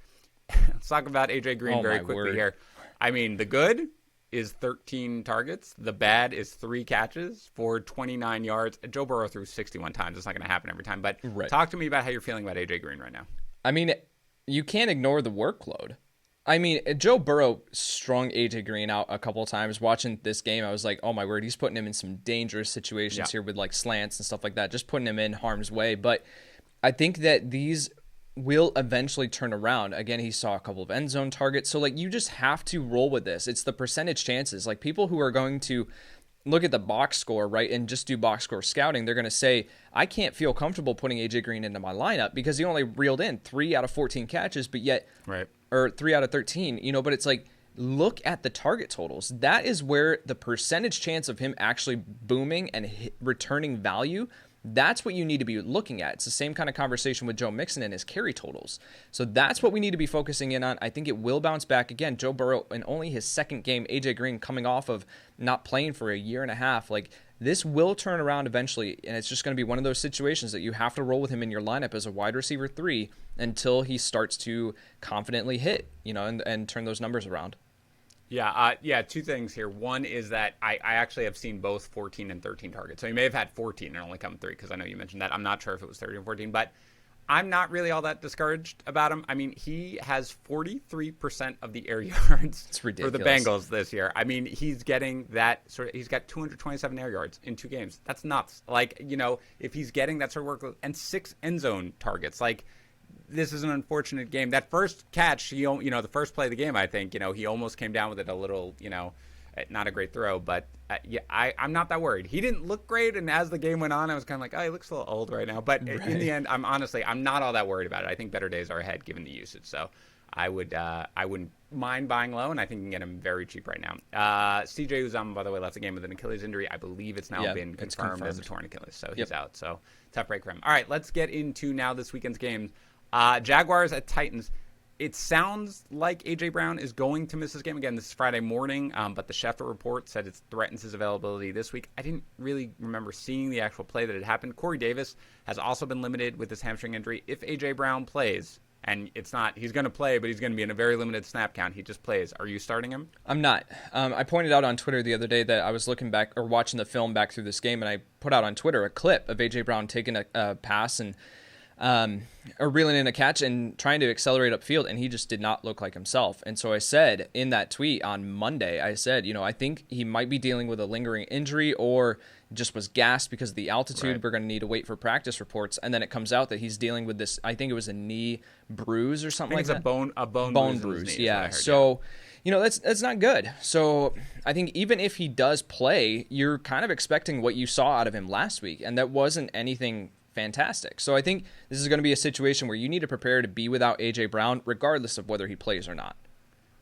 Speaker 1: Let's talk about AJ Green very quickly here. The good is 13 targets. The bad is 3 catches for 29 yards. Joe Burrow threw 61 times. It's not going to happen every time, but talk to me about how you're feeling about AJ Green right now.
Speaker 3: You can't ignore the workload. Joe Burrow strung AJ Green out a couple of times. Watching this game, I was like, oh my word, he's putting him in some dangerous situations here with like slants and stuff like that, just putting him in harm's way. But I think that these will eventually turn around. Again, he saw a couple of end zone targets. So you just have to roll with this. It's the percentage chances. People who are going to look at the box score, and just do box score scouting, they're going to say, I can't feel comfortable putting AJ Green into my lineup because he only reeled in 3 out of 14 catches, but yet, or 3 out of 13, but it's look at the target totals. That is where the percentage chance of him actually booming and returning value, that's what you need to be looking at. It's the same kind of conversation with Joe Mixon and his carry totals. So that's what we need to be focusing in on. I think it will bounce back. Again, Joe Burrow in only his second game, AJ Green coming off of not playing for a year and a half. This will turn around eventually, and it's just going to be one of those situations that you have to roll with him in your lineup as a wide receiver 3 until he starts to confidently hit, and turn those numbers around.
Speaker 1: Yeah, 2 things here. One is that I actually have seen both 14 and 13 targets. So he may have had 14 and only come 3 because I know you mentioned that. I'm not sure if it was 13 or 14, but I'm not really all that discouraged about him. He has 43% of the air yards for the Bengals this year. He's getting that he's got 227 air yards in 2 games. That's nuts. If he's getting that sort of workload and 6 end zone targets, this is an unfortunate game. That first catch, the first play of the game, I think, he almost came down with it a little, not a great throw, but I'm not that worried. He didn't look great, and as the game went on, I was kind of like, oh, he looks a little old right now. But in the end, I'm not all that worried about it. I think better days are ahead given the usage. So I wouldn't mind buying low, and I think you can get him very cheap right now. CJ Uzomah, by the way, left the game with an Achilles injury. I believe it's now been confirmed as a torn Achilles, so he's out. So tough break for him. All right, let's get into now this weekend's games. Jaguars at Titans. It sounds like A.J. Brown is going to miss this game. Again, this is Friday morning, but the Schefter report said it threatens his availability this week. I didn't really remember seeing the actual play that had happened. Corey Davis has also been limited with his hamstring injury. If A.J. Brown plays, and he's going to play, but he's going to be in a very limited snap count. He just plays. Are you starting him?
Speaker 3: I'm not. I pointed out on Twitter the other day that I was looking back or watching the film back through this game, and I put out on Twitter a clip of A.J. Brown taking a pass and or reeling in a catch and trying to accelerate upfield, and he just did not look like himself. And so I said in that tweet on Monday, I said, I think he might be dealing with a lingering injury or just was gassed because of the altitude. Right. We're going to need to wait for practice reports. And then it comes out that he's dealing with this, I think it was a knee bruise or something like that.
Speaker 1: I think it's a bone bruise.
Speaker 3: Yeah. So, that's not good. So I think even if he does play, you're kind of expecting what you saw out of him last week. And that wasn't anything fantastic. So I think this is going to be a situation where you need to prepare to be without A.J. Brown, regardless of whether he plays or not.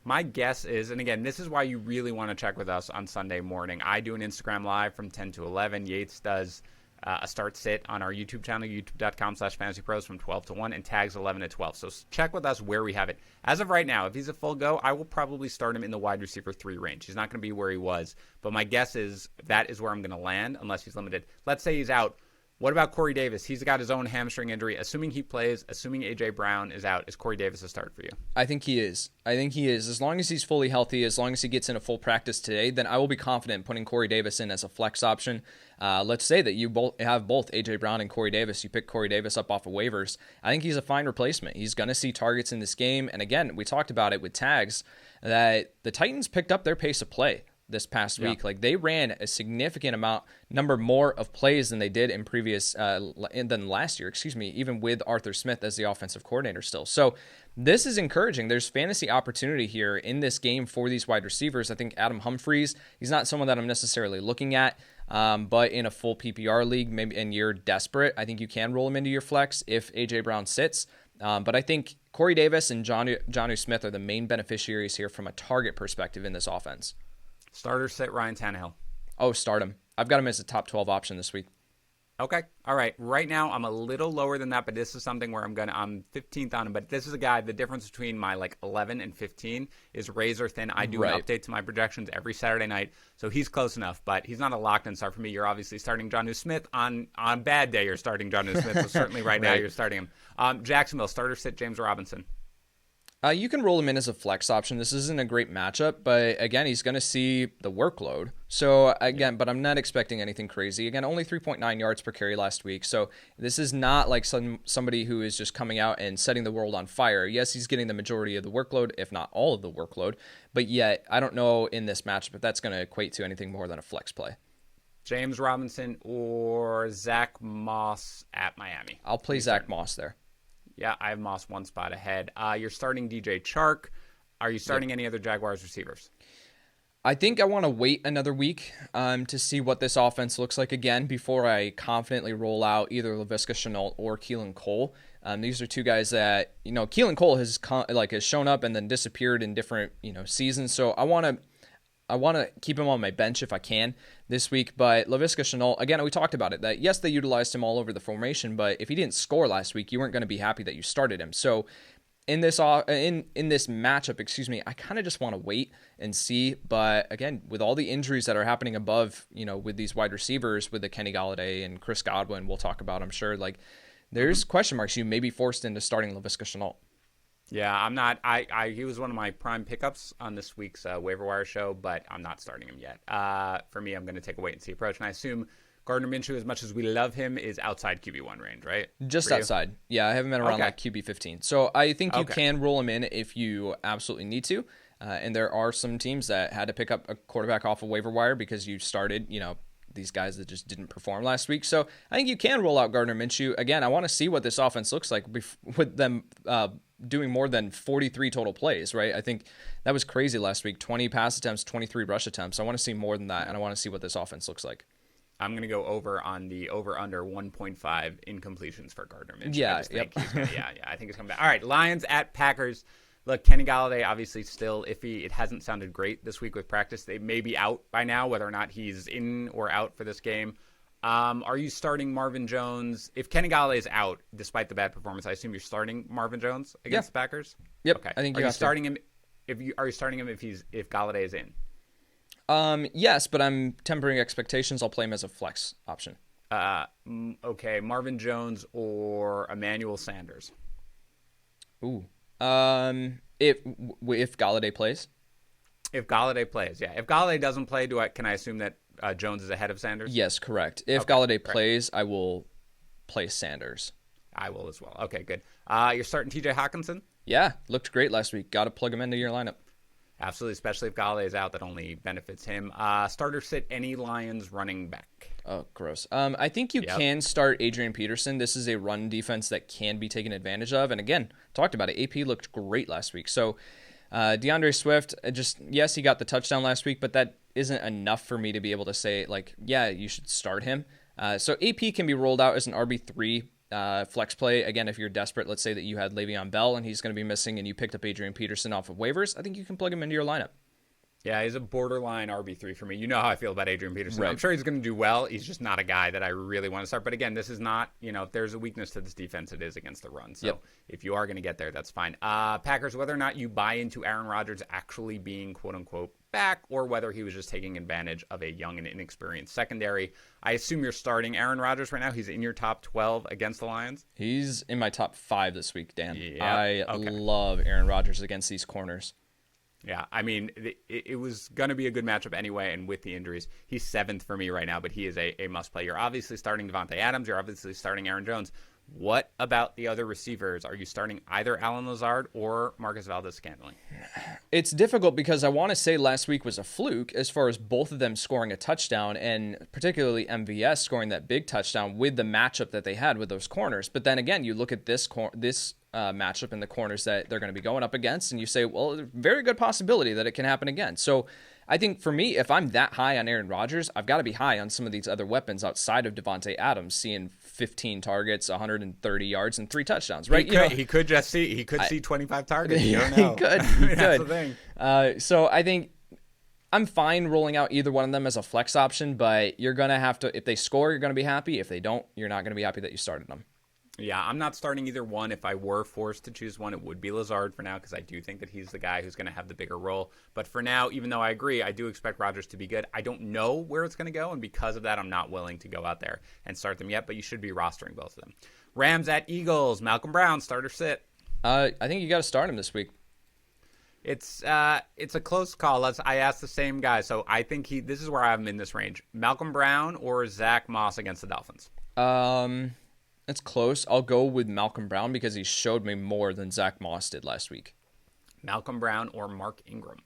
Speaker 1: My guess is, and again, this is why you really want to check with us on Sunday morning. I do an Instagram Live from 10 to 11. Yates does a start sit on our YouTube channel, youtube.com/FantasyPros from 12 to 1, and tags 11 to 12. So check with us where we have it. As of right now, if he's a full go, I will probably start him in the wide receiver 3 range. He's not going to be where he was, but my guess is that is where I'm going to land unless he's limited. Let's say he's out. What about Corey Davis? He's got his own hamstring injury. Assuming he plays, assuming A.J. Brown is out, is Corey Davis a start for you?
Speaker 3: I think he is. As long as he's fully healthy, as long as he gets in a full practice today, then I will be confident putting Corey Davis in as a flex option. Let's say that you have both A.J. Brown and Corey Davis. You pick Corey Davis up off of waivers. I think he's a fine replacement. He's going to see targets in this game. And again, we talked about it with tags, that the Titans picked up their pace of play this past week. Like, they ran a significant number more of plays than they did in than last year, even with Arthur Smith as the offensive coordinator still. So this is encouraging. There's fantasy opportunity here in this game for these wide receivers. I think Adam Humphries, he's not someone that I'm necessarily looking at, but in a full PPR league, maybe, and you're desperate, I think you can roll him into your flex if A.J. Brown sits. But I think Corey Davis and Jonnu Smith are the main beneficiaries here from a target perspective in this offense.
Speaker 1: Starter sit Ryan Tannehill.
Speaker 3: Oh, start him. I've got him as a top 12 option this week.
Speaker 1: Okay. All right. Right now, I'm a little lower than that, but this is something where I'm 15th on him. But this is a guy, the difference between my 11 and 15 is razor thin. I do an update to my projections every Saturday night, so he's close enough, but he's not a locked-in start for me. You're obviously starting Jonnu Smith. On bad day, you're starting Jonnu Smith, so certainly right now you're starting him. Jacksonville, starter sit James Robinson.
Speaker 3: You can roll him in as a flex option. This isn't a great matchup, but again, he's going to see the workload. So again, but I'm not expecting anything crazy. Again, only 3.9 yards per carry last week. So this is not like somebody who is just coming out and setting the world on fire. Yes, he's getting the majority of the workload, if not all of the workload. But yet, I don't know in this matchup if that's going to equate to anything more than a flex play.
Speaker 1: James Robinson or Zach Moss at Miami?
Speaker 3: I'll play Zach Moss there.
Speaker 1: Yeah, I have Moss one spot ahead. You're starting DJ Chark. Are you starting any other Jaguars receivers?
Speaker 3: I think I want to wait another week to see what this offense looks like again before I confidently roll out either Laviska Shenault or Keelan Cole. These are two guys that, Keelan Cole has shown up and then disappeared in different, seasons. So I want to keep him on my bench if I can this week. But Laviska Shenault, again, we talked about it, that yes, they utilized him all over the formation, but if he didn't score last week, you weren't going to be happy that you started him. So in this matchup, I kind of just want to wait and see. But again, with all the injuries that are happening above, with these wide receivers, with the Kenny Golladay and Chris Godwin, we'll talk about, I'm sure, there's question marks. You may be forced into starting Laviska Shenault.
Speaker 1: Yeah, I'm not. He was one of my prime pickups on this week's waiver wire show, but I'm not starting him yet. For me, I'm going to take a wait and see approach, and I assume Gardner Minshew, as much as we love him, is outside QB1 range, right?
Speaker 3: Just outside. Yeah, I haven't been around QB15. So I think you can roll him in if you absolutely need to. And there are some teams that had to pick up a quarterback off of waiver wire because you started, these guys that just didn't perform last week. So I think you can roll out Gardner Minshew. Again, I want to see what this offense looks like with them doing more than 43 total plays, right? I think that was crazy last week. 20 pass attempts, 23 rush attempts. I want to see more than that, and I want to see what this offense looks like.
Speaker 1: I'm going to go over on the over-under 1.5 incompletions for Gardner Minshew.
Speaker 3: Yeah,
Speaker 1: I think it's coming back. All right, Lions at Packers. Look, Kenny Golladay obviously still iffy. It hasn't sounded great this week with practice. They may be out by now, whether or not he's in or out for this game. Are you starting Marvin Jones? If Kenny Golladay is out, despite the bad performance, I assume you're starting Marvin Jones against the Packers?
Speaker 3: Yep.
Speaker 1: Okay.
Speaker 3: I think
Speaker 1: are you starting him if Golladay is in?
Speaker 3: Yes, but I'm tempering expectations. I'll play him as a flex option.
Speaker 1: Okay, Marvin Jones or Emmanuel Sanders?
Speaker 3: Ooh. If Golladay plays?
Speaker 1: If Golladay plays, yeah. If Golladay doesn't play, can I assume that Jones is ahead of Sanders?
Speaker 3: Yes, correct. If Golladay plays, I will play Sanders.
Speaker 1: I will as well. Okay, good. You're starting TJ Hawkinson?
Speaker 3: Yeah, looked great last week. Got to plug him into your lineup.
Speaker 1: Absolutely, especially if Golladay is out. That only benefits him. Starter sit any Lions running back?
Speaker 3: Oh, gross. I think you can start Adrian Peterson. This is a run defense that can be taken advantage of. And again, talked about it. AP looked great last week. So DeAndre Swift, yes, he got the touchdown last week, but that isn't enough for me to be able to say, you should start him. So AP can be rolled out as an RB3 flex play. Again, if you're desperate, let's say that you had Le'Veon Bell and he's going to be missing and you picked up Adrian Peterson off of waivers, I think you can plug him into your lineup.
Speaker 1: Yeah, he's a borderline RB3 for me. You know how I feel about Adrian Peterson.
Speaker 3: Right.
Speaker 1: I'm sure he's going to do well. He's just not a guy that I really want to start. But again, this is not, if there's a weakness to this defense, it is against the run. So if you are going to get there, that's fine. Packers, whether or not you buy into Aaron Rodgers actually being quote unquote back or whether he was just taking advantage of a young and inexperienced secondary, I assume you're starting Aaron Rodgers right now. He's in your top 12 against the Lions.
Speaker 3: He's in my top 5 this week, Dan.
Speaker 1: Yep.
Speaker 3: I love Aaron Rodgers against these corners.
Speaker 1: Yeah, I mean, it was going to be a good matchup anyway, and with the injuries, he's 7th for me right now, but he is a must-play. You're obviously starting Devontae Adams. You're obviously starting Aaron Jones. What about the other receivers? Are you starting either Allen Lazard or Marcus Valdes-Scantling?
Speaker 3: It's difficult because I want to say last week was a fluke as far as both of them scoring a touchdown, and particularly MVS scoring that big touchdown with the matchup that they had with those corners. But then again, you look at this matchup and the corners that they're going to be going up against, and you say, well, very good possibility that it can happen again. So I think for me, if I'm that high on Aaron Rodgers, I've got to be high on some of these other weapons outside of Devontae Adams, seeing 15 targets, 130 yards, and 3 touchdowns. Right?
Speaker 1: He could see 25 targets. You don't know.
Speaker 3: He could.
Speaker 1: That's the thing.
Speaker 3: So I think I'm fine rolling out either one of them as a flex option, but you're going to have to, if they score, you're going to be happy. If they don't, you're not going to be happy that you started them.
Speaker 1: Yeah, I'm not starting either one. If I were forced to choose one, it would be Lazard for now because I do think that he's the guy who's going to have the bigger role. But for now, even though I agree, I do expect Rodgers to be good. I don't know where it's going to go, and because of that, I'm not willing to go out there and start them yet, but you should be rostering both of them. Rams at Eagles. Malcolm Brown, start or sit?
Speaker 3: I think you got to start him this week.
Speaker 1: It's a close call. I asked the same guy, so I think this is where I have him in this range. Malcolm Brown or Zach Moss against the Dolphins?
Speaker 3: It's close. I'll go with Malcolm Brown because he showed me more than Zach Moss did last week.
Speaker 1: Malcolm Brown or Mark Ingram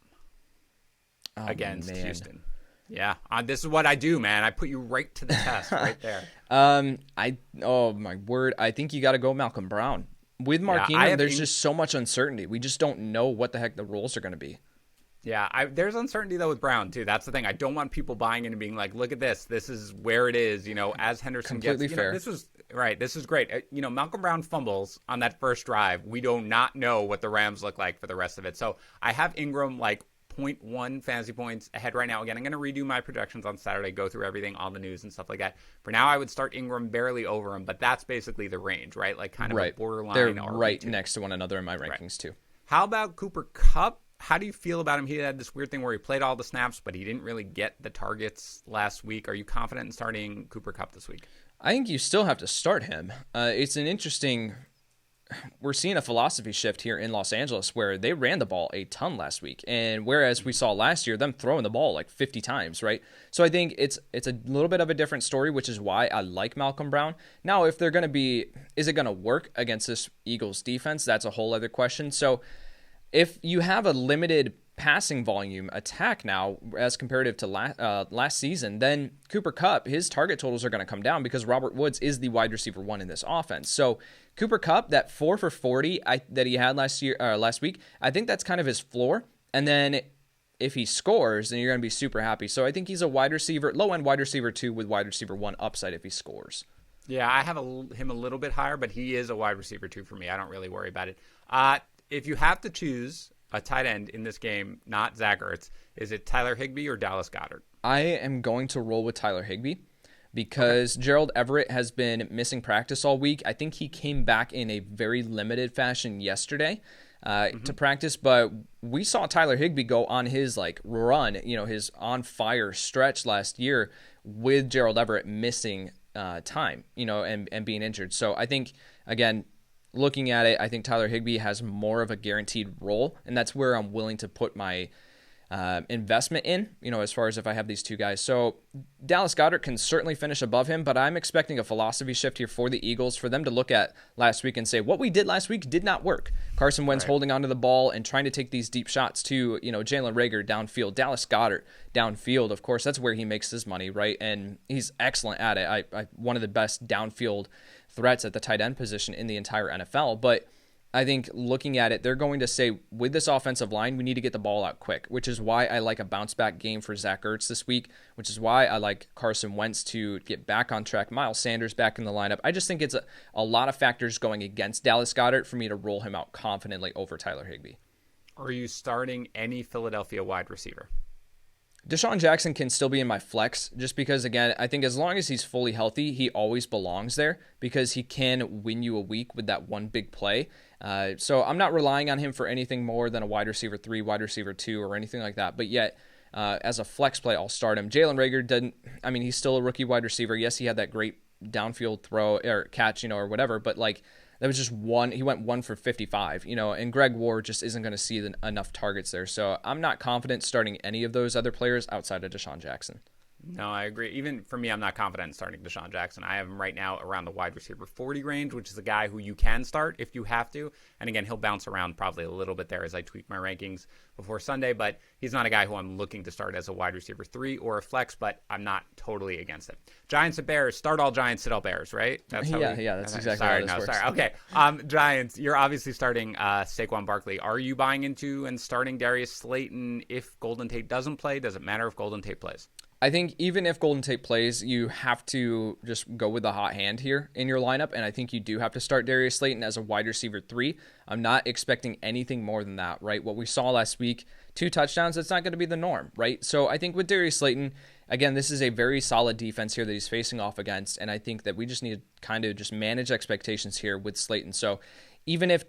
Speaker 1: against Houston? Yeah, this is what I do, man. I put you right to the test right there.
Speaker 3: Oh my word. I think you got to go Malcolm Brown. With Mark Ingram, there's just so much uncertainty. We just don't know what the heck the rules are going to be.
Speaker 1: Yeah, there's uncertainty, though, with Brown, too. That's the thing. I don't want people buying in and being like, look at this. This is where it is, as Henderson
Speaker 3: completely
Speaker 1: gets.
Speaker 3: Fair.
Speaker 1: This is great. Malcolm Brown fumbles on that first drive. We do not know what the Rams look like for the rest of it. So I have Ingram, 0.1 fantasy points ahead right now. Again, I'm going to redo my projections on Saturday, go through everything, all the news and stuff like that. For now, I would start Ingram barely over him, but that's basically the range, right? Kind of a borderline.
Speaker 3: They're right next to one another in my rankings, too.
Speaker 1: How about Cooper Kupp? How do you feel about him? He had this weird thing where he played all the snaps, but he didn't really get the targets last week. Are you confident in starting Cooper Kupp this week?
Speaker 3: I think you still have to start him. It's an interesting... We're seeing a philosophy shift here in Los Angeles where they ran the ball a ton last week. And whereas we saw last year them throwing the ball 50 times, right? So I think it's a little bit of a different story, which is why I like Malcolm Brown. Now, if they're going to be... Is it going to work against this Eagles defense? That's a whole other question. So... If you have a limited passing volume attack now as comparative to last season, then Cooper Kupp, his target totals are going to come down because Robert Woods is the wide receiver 1 in this offense. So Cooper Kupp, that 4 for 40 that he had last week, I think that's kind of his floor. And then if he scores, then you're going to be super happy. So I think he's a low-end wide receiver 2 with wide receiver 1 upside if he scores.
Speaker 1: Yeah, I have him a little bit higher, but he is a wide receiver 2 for me. I don't really worry about it. If you have to choose a tight end in this game, not Zach Ertz, is it Tyler Higbee or Dallas Goedert?
Speaker 3: I am going to roll with Tyler Higbee because Gerald Everett has been missing practice all week. I think he came back in a very limited fashion yesterday to practice, but we saw Tyler Higbee go on his run, his on-fire stretch last year with Gerald Everett missing time, and being injured. So I think, again, looking at it, I think Tyler Higbee has more of a guaranteed role, and that's where I'm willing to put my investment in, as far as if I have these two guys. So Dallas Goedert can certainly finish above him, but I'm expecting a philosophy shift here for the Eagles, for them to look at last week and say, what we did last week did not work. Carson Wentz holding onto the ball and trying to take these deep shots to, Jalen Reagor downfield, Dallas Goedert downfield. Of course, that's where he makes his money, right? And he's excellent at it. One of the best downfield threats at the tight end position in the entire NFL. But I think looking at it, they're going to say, with this offensive line, we need to get the ball out quick, which is why I like a bounce-back game for Zach Ertz this week, which is why I like Carson Wentz to get back on track, Miles Sanders back in the lineup. I just think it's a lot of factors going against Dallas Goedert for me to roll him out confidently over Tyler Higbee.
Speaker 1: Are you starting any Philadelphia wide receiver?
Speaker 3: Deshaun Jackson can still be in my flex just because, again, I think as long as he's fully healthy, he always belongs there because he can win you a week with that one big play. So I'm not relying on him for anything more than a wide receiver 3, wide receiver 2, or anything like that. But yet, as a flex play, I'll start him. Jalen Reagor he's still a rookie wide receiver. Yes, he had that great downfield throw or catch, or whatever, but that was just one. He went 1 for 55, and Greg Ward just isn't going to see enough targets there. So I'm not confident starting any of those other players outside of Deshaun Jackson.
Speaker 1: No, I agree. Even for me, I'm not confident in starting Deshaun Jackson. I have him right now around the wide receiver 40 range, which is a guy who you can start if you have to. And again, he'll bounce around probably a little bit there as I tweak my rankings before Sunday, but he's not a guy who I'm looking to start as a wide receiver 3 or a flex, but I'm not totally against it. Giants and Bears, start all Giants, sit all Bears, right?
Speaker 3: That's exactly how this works.
Speaker 1: Sorry. Okay. Giants, you're obviously starting Saquon Barkley. Are you buying into and starting Darius Slayton if Golden Tate doesn't play? Does it matter if Golden Tate plays?
Speaker 3: I think even if Golden Tate plays, you have to just go with the hot hand here in your lineup, and I think you do have to start Darius Slayton as a wide receiver 3. I'm not expecting anything more than that, right? What we saw last week, 2 touchdowns, that's not going to be the norm, right? So I think with Darius Slayton, again, this is a very solid defense here that he's facing off against, and I think that we just need to kind of just manage expectations here with Slayton. So even if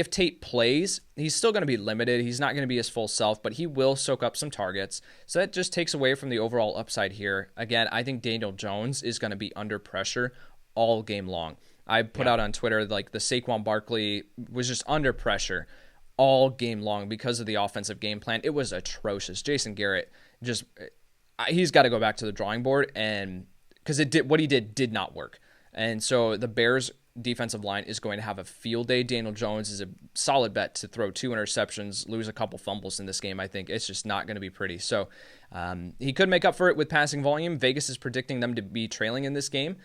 Speaker 3: Tate plays, he's still going to be limited. He's not going to be his full self, but he will soak up some targets. So that just takes away from the overall upside here. Again, I think Daniel Jones is going to be under pressure all game long. I put out on Twitter, the Saquon Barkley was just under pressure all game long because of the offensive game plan. It was atrocious. Jason Garrett he's got to go back to the drawing board, and because what he did not work. And so the Bears defensive line is going to have a field day. Daniel Jones is a solid bet to throw 2 interceptions, lose a couple fumbles in this game. I think it's just not going to be pretty. So he could make up for it with passing volume. Vegas is predicting them to be trailing in this game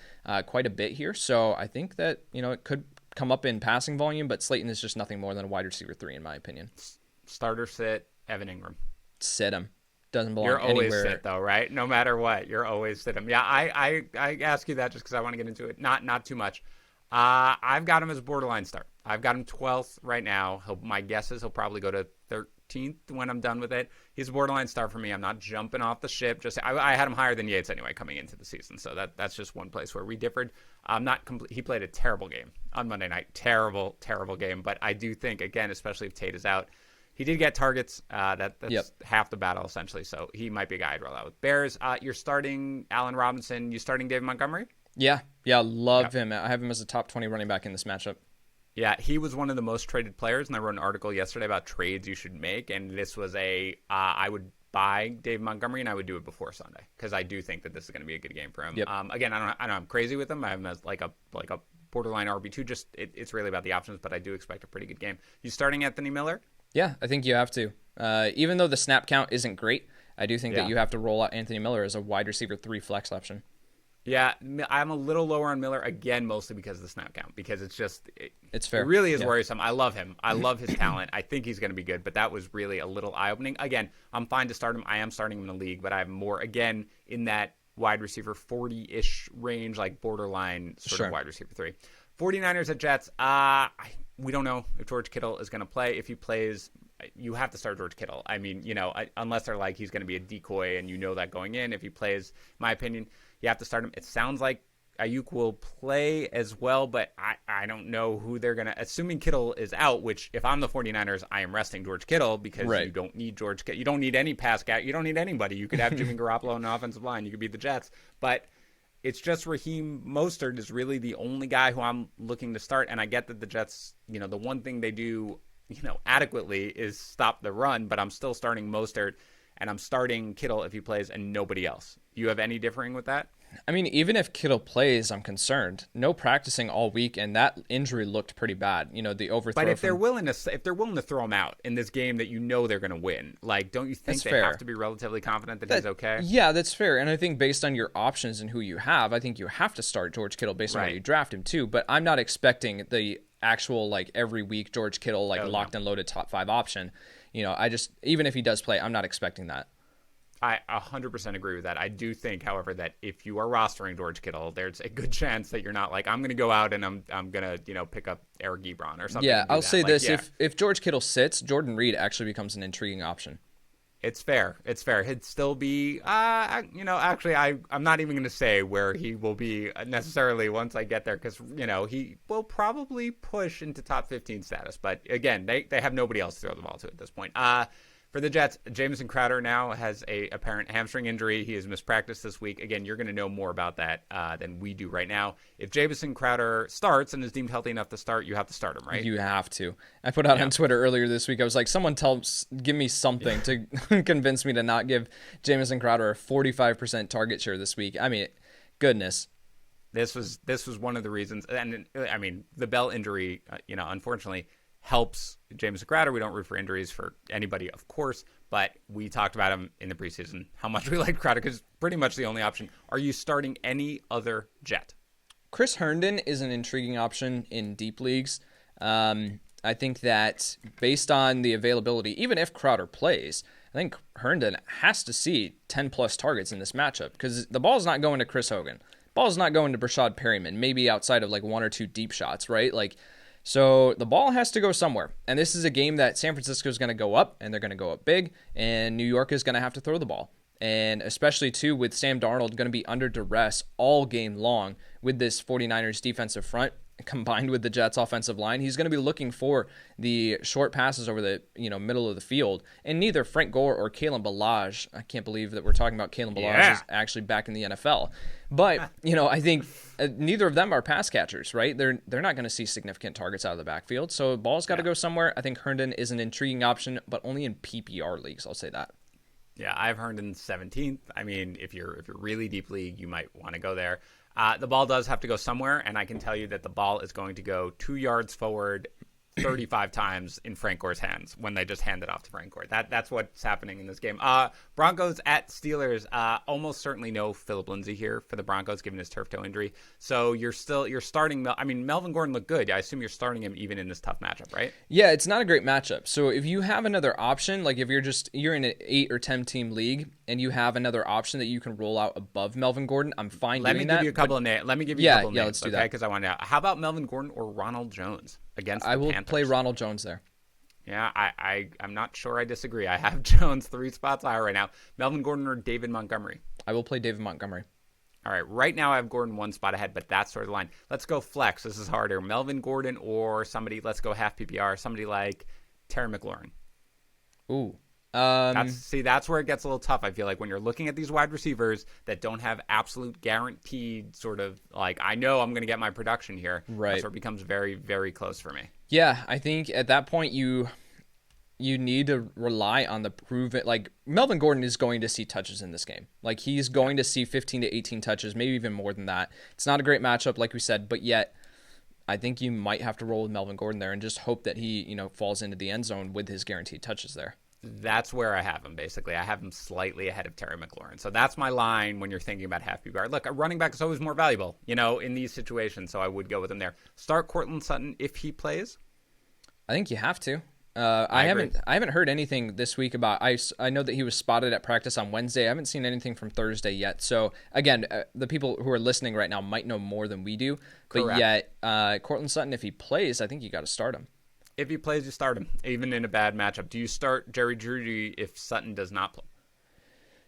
Speaker 3: quite a bit here. So I think that, it could come up in passing volume, but Slayton is just nothing more than a wide receiver 3 in my opinion.
Speaker 1: Starter sit, Evan Ingram.
Speaker 3: Sit him. Doesn't belong
Speaker 1: anywhere. You're always
Speaker 3: anywhere.
Speaker 1: sit though, right? No matter what, you're always sit him. Yeah, I ask you that just because I want to get into it. Not too much. I've got him as a borderline start. I've got him 12th right now. My guess is he'll probably go to 13th when I'm done with it. He's a borderline start for me. I'm not jumping off the ship. I had him higher than Yates anyway coming into the season, so that's just one place where we differed. He played a terrible game on Monday night. Terrible game. But I do think, again, especially if Tate is out, he did get targets. That's half the battle, essentially. So he might be a guy I'd roll out with. Bears, you're starting Allen Robinson. You starting David Montgomery?
Speaker 3: Yeah, love him. I have him as a top 20 running back in this matchup.
Speaker 1: Yeah, he was one of the most traded players, and I wrote an article yesterday about trades you should make, and this was I would buy Dave Montgomery, and I would do it before Sunday, because I do think that this is going to be a good game for him.
Speaker 3: Yep.
Speaker 1: Again, I'm crazy with him. I have him as like a borderline RB2. Just it's really about the options, but I do expect a pretty good game. You starting Anthony Miller?
Speaker 3: Yeah, I think you have to. Even though the snap count isn't great, I do think that you have to roll out Anthony Miller as a wide receiver 3 flex option.
Speaker 1: Yeah, I'm a little lower on Miller, again, mostly because of the snap count, because it's fair. It really is worrisome. I love him. I love his talent. I think he's going to be good, but that was really a little eye-opening. Again, I'm fine to start him. I am starting him in the league, but I have more, again, in that wide receiver 40-ish range, like borderline sort of wide receiver 3. 49ers at Jets. We don't know if George Kittle is going to play. If he plays, you have to start George Kittle. I mean, unless they're like he's going to be a decoy and that going in. If he plays, my opinion, you have to start him. It sounds like Ayuk will play as well, but I don't know who they're going to – assuming Kittle is out, which if I'm the 49ers, I am resting George Kittle because you don't need George Kittle. You don't need any pass guy. You don't need anybody. You could have Jimmy Garoppolo on the offensive line. You could beat the Jets. But it's just Raheem Mostert is really the only guy who I'm looking to start, and I get that the Jets, the one thing they do adequately is stop the run, but I'm still starting Mostert and I'm starting Kittle if he plays and nobody else. You have any differing with that?
Speaker 3: I mean, even if Kittle plays, I'm concerned. No practicing all week, and that injury looked pretty bad. The overthrow.
Speaker 1: But if they're willing to throw him out in this game that they're going to win, like, don't you think they have to be relatively confident that he's okay?
Speaker 3: Yeah, that's fair. And I think based on your options and who you have, I think you have to start George Kittle based on where you draft him too. But I'm not expecting the actual like every week George Kittle locked and loaded top 5 option. Even if he does play, I'm not expecting that.
Speaker 1: I 100% agree with that. I do think, however, that if you are rostering George Kittle, there's a good chance that you're not like, I'm going to go out and I'm going to, pick up Eric Ebron or something.
Speaker 3: Yeah, I'll say this. If George Kittle sits, Jordan Reed actually becomes an intriguing option.
Speaker 1: It's fair. He'd still be, actually, I'm not even going to say where he will be necessarily once I get there because, he will probably push into top 15 status. But again, they have nobody else to throw the ball to at this point. For the Jets, Jamison Crowder now has a apparent hamstring injury. He has missed practice this week. Again, you're going to know more about that than we do right now. If Jamison Crowder starts and is deemed healthy enough to start, you have to start him, right?
Speaker 3: You have to. I put out on Twitter earlier this week, I was like, someone give me something to convince me to not give Jamison Crowder a 45% target share this week. I mean, goodness.
Speaker 1: This was one of the reasons. And I mean, the Bell injury, unfortunately, helps Jamison Crowder. We don't root for injuries for anybody, of course, but we talked about him in the preseason, how much we like Crowder, because pretty much the only option. Are you starting any other Jet?
Speaker 3: Chris Herndon is an intriguing option in deep leagues. I think that based on the availability, even if Crowder plays, I think Herndon has to see 10-plus targets in this matchup because the ball's not going to Chris Hogan. Ball's not going to Brashad Perryman, maybe outside of like 1 or 2 deep shots, right? So the ball has to go somewhere. And this is a game that San Francisco is going to go up, and they're going to go up big, and New York is going to have to throw the ball. And especially, too, with Sam Darnold going to be under duress all game long with this 49ers defensive front combined with the Jets offensive line, he's going to be looking for the short passes over the middle of the field. And neither Frank Gore or Kalen Ballage, I can't believe that we're talking about Kalen Ballage is actually back in the NFL. But, I think neither of them are pass catchers, right? They're not going to see significant targets out of the backfield. So the ball's got to go somewhere. I think Herndon is an intriguing option, but only in PPR leagues, I'll say that.
Speaker 1: Yeah, I've Herndon 17th. I mean, if you're really deep league, you might want to go there. The ball does have to go somewhere, and I can tell you that the ball is going to go 2 yards forward 35 times in Frank Gore's hands when they just hand it off to Frank Gore. That's what's happening in this game. Broncos at Steelers. Almost certainly no Phillip Lindsay here for the Broncos given his turf toe injury. So you're starting. Melvin Gordon looked good. I assume you're starting him even in this tough matchup, right?
Speaker 3: Yeah, it's not a great matchup. So if you have another option, like if you're in an 8 or 10 team league and you have another option that you can roll out above Melvin Gordon, I'm fine doing that.
Speaker 1: Let me give you a couple of names. Let me give you a couple of names.
Speaker 3: Let's do that.
Speaker 1: Because I want to. How about Melvin Gordon or Ronald Jones against the Panthers?
Speaker 3: I will play Ronald Jones there.
Speaker 1: Yeah, I'm not sure I disagree. I have Jones 3 spots higher right now. Melvin Gordon or David Montgomery?
Speaker 3: I will play David Montgomery.
Speaker 1: All right, right now I have Gordon 1 spot ahead, but that's sort of the line. Let's go flex. This is harder. Melvin Gordon or somebody, let's go half PPR, somebody like Terry McLaurin.
Speaker 3: Ooh.
Speaker 1: That's where it gets a little tough. I feel like when you're looking at these wide receivers that don't have absolute guaranteed sort of like, I know I'm going to get my production here.
Speaker 3: Right.
Speaker 1: That's where it becomes very, very close for me.
Speaker 3: Yeah, I think at that point you need to rely on the proven, like Melvin Gordon is going to see touches in this game. Like he's going to see 15 to 18 touches, maybe even more than that. It's not a great matchup, like we said, but yet I think you might have to roll with Melvin Gordon there and just hope that he, falls into the end zone with his guaranteed touches there.
Speaker 1: That's where I have him, basically. I have him slightly ahead of Terry McLaurin. So that's my line when you're thinking about half PPR. Look, a running back is always more valuable, in these situations, so I would go with him there. Start Courtland Sutton if he plays?
Speaker 3: I think you have to. I haven't heard anything this week about. I know that he was spotted at practice on Wednesday. I haven't seen anything from Thursday yet. So again, the people who are listening right now might know more than we do. But
Speaker 1: Correct.
Speaker 3: Yet, Courtland Sutton, if he plays, I think you got to start him.
Speaker 1: If he plays, you start him, even in a bad matchup. Do you start Jerry Jeudy if Sutton does not play?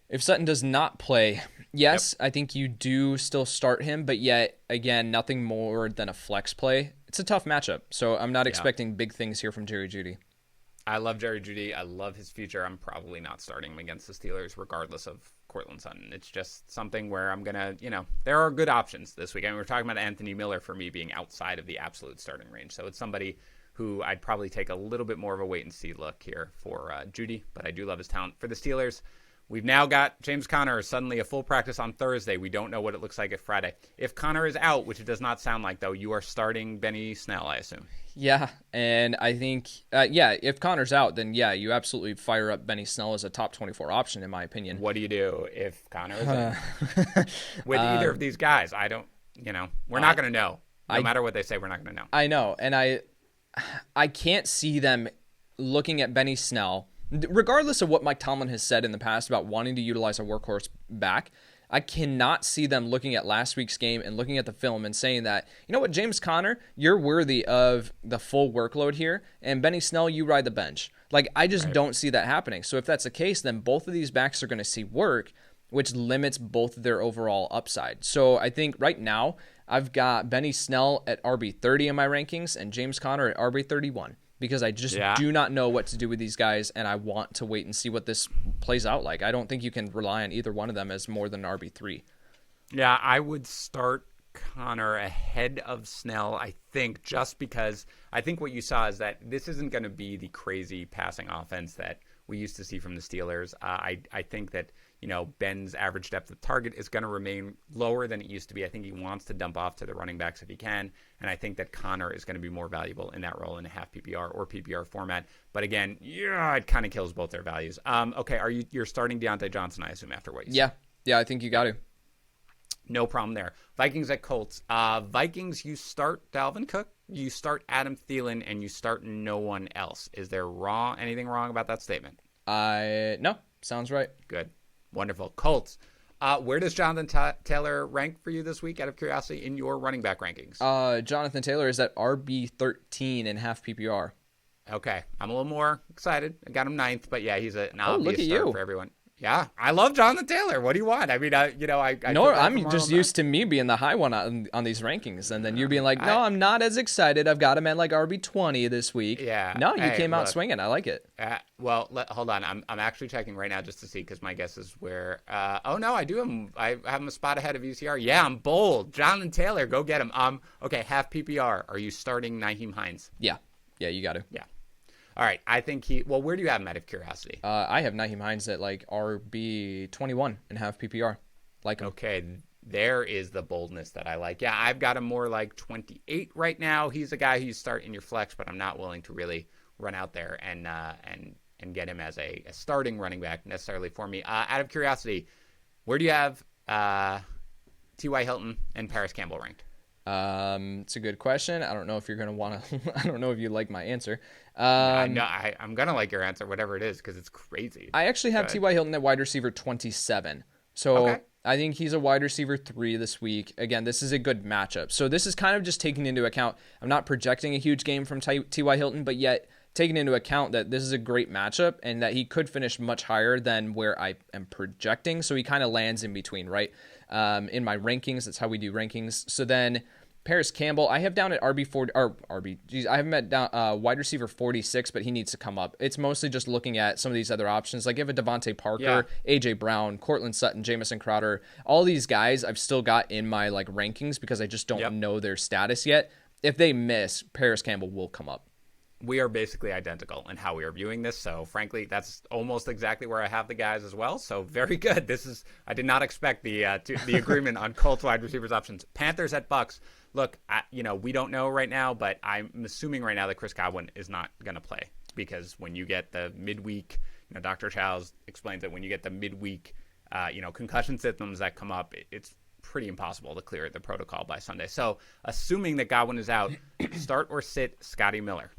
Speaker 3: If Sutton does not play, yes, yep. I think you do still start him, but yet, again, nothing more than a flex play. It's a tough matchup, so I'm not expecting big things here from Jerry Jeudy.
Speaker 1: I love Jerry Jeudy. I love his future. I'm probably not starting him against the Steelers, regardless of Courtland Sutton. It's just something where I'm going to, there are good options this week. I mean, we're talking about Anthony Miller for me being outside of the absolute starting range, so it's somebody who I'd probably take a little bit more of a wait-and-see look here for Jeudy, but I do love his talent. For the Steelers, We've now got James Conner suddenly a full practice on Thursday. We don't know what it looks like at Friday. If Conner is out, which it does not sound like, though, you are starting Benny Snell, I assume.
Speaker 3: Yeah, and I think, if Conner's out, then you absolutely fire up Benny Snell as a top 24 option, in my opinion.
Speaker 1: What do you do if Conner is in? With either of these guys? I don't, we're not going to know. No matter what they say, we're not going to know.
Speaker 3: I know, and I can't see them looking at Benny Snell, regardless of what Mike Tomlin has said in the past about wanting to utilize a workhorse back. I cannot see them looking at last week's game and looking at the film and saying that, you know what, James Conner, you're worthy of the full workload here, and Benny Snell, you ride the bench. Like, I just don't see that happening. So if that's the case, then both of these backs are going to see work, which limits both of their overall upside. So I think right now I've got Benny Snell at RB30 in my rankings and James Conner at RB31. Because I just do not know what to do with these guys, and I want to wait and see what this plays out like. I don't think you can rely on either one of them as more than RB3.
Speaker 1: Yeah, I would start Conner ahead of Snell, I think, just because I think what you saw is that this isn't going to be the crazy passing offense that we used to see from the Steelers. I think that, Ben's average depth of target is going to remain lower than it used to be. I think he wants to dump off to the running backs if he can, and I think that Conner is going to be more valuable in that role in a half PPR or PPR format. But again, it kind of kills both their values. Okay, you're starting Deontay Johnson, I assume, after what you said?
Speaker 3: Yeah, I think you got to.
Speaker 1: No problem there. Vikings at Colts. Vikings, you start Dalvin Cook, you start Adam Thielen, and you start no one else. Is there anything wrong about that statement?
Speaker 3: No, sounds right.
Speaker 1: Good. Wonderful. Colts. Where does Jonathan Taylor rank for you this week, out of curiosity, in your running back rankings?
Speaker 3: Jonathan Taylor is at RB13 in half PPR.
Speaker 1: Okay. I'm a little more excited. I got him 9th, but yeah, he's an obvious
Speaker 3: start
Speaker 1: for everyone. Yeah, I love Jonathan Taylor. What do you want? I mean,
Speaker 3: I'm just used to me being the high one on these rankings, and then you being like, no, I'm not as excited. I've got him at like RB20 this week.
Speaker 1: Yeah.
Speaker 3: No, you came out swinging. I like it.
Speaker 1: Hold on. I'm actually checking right now just to see, because my guess is where. Oh no, I have him a spot ahead of UCR. Yeah, I'm bold. Jonathan Taylor, go get him. Okay, half PPR. Are you starting Nyheim Hines?
Speaker 3: Yeah, you got to.
Speaker 1: Yeah. All right, I think where do you have him out of curiosity?
Speaker 3: I have Nyheim Hines at like RB21 and half PPR.
Speaker 1: Okay, there is the boldness that I like. Yeah, I've got him more like 28 right now. He's a guy who you start in your flex, but I'm not willing to really run out there and get him as a starting running back necessarily for me. Out of curiosity, where do you have T.Y. Hilton and Paris Campbell ranked?
Speaker 3: It's a good question. I don't know if you're going to want to, I don't know if you like my answer.
Speaker 1: I'm going to like your answer, whatever it is, because it's crazy.
Speaker 3: I actually have T.Y. Hilton at wide receiver 27. So okay. I think he's a wide receiver 3 this week. Again, this is a good matchup. So this is kind of just taking into account, I'm not projecting a huge game from T.Y. Hilton, but yet taking into account that this is a great matchup and that he could finish much higher than where I am projecting. So he kind of lands in between, right? In my rankings, that's how we do rankings. So then Paris Campbell, I have down at I have him at down, wide receiver 46, but he needs to come up. It's mostly just looking at some of these other options. Like you have a Devontae Parker, AJ Brown, Cortland Sutton, Jamison Crowder. All these guys I've still got in my rankings because I just don't know their status yet. If they miss, Paris Campbell will come up.
Speaker 1: We are basically identical in how we are viewing this. So frankly, that's almost exactly where I have the guys as well. So very good. I did not expect the agreement on Colts wide receivers options. Panthers at Bucks. Look, we don't know right now, but I'm assuming right now that Chris Godwin is not going to play, because when you get the midweek, Dr. Childs explains that when you get the midweek, concussion symptoms that come up, it's pretty impossible to clear the protocol by Sunday. So assuming that Godwin is out, start or sit Scotty Miller.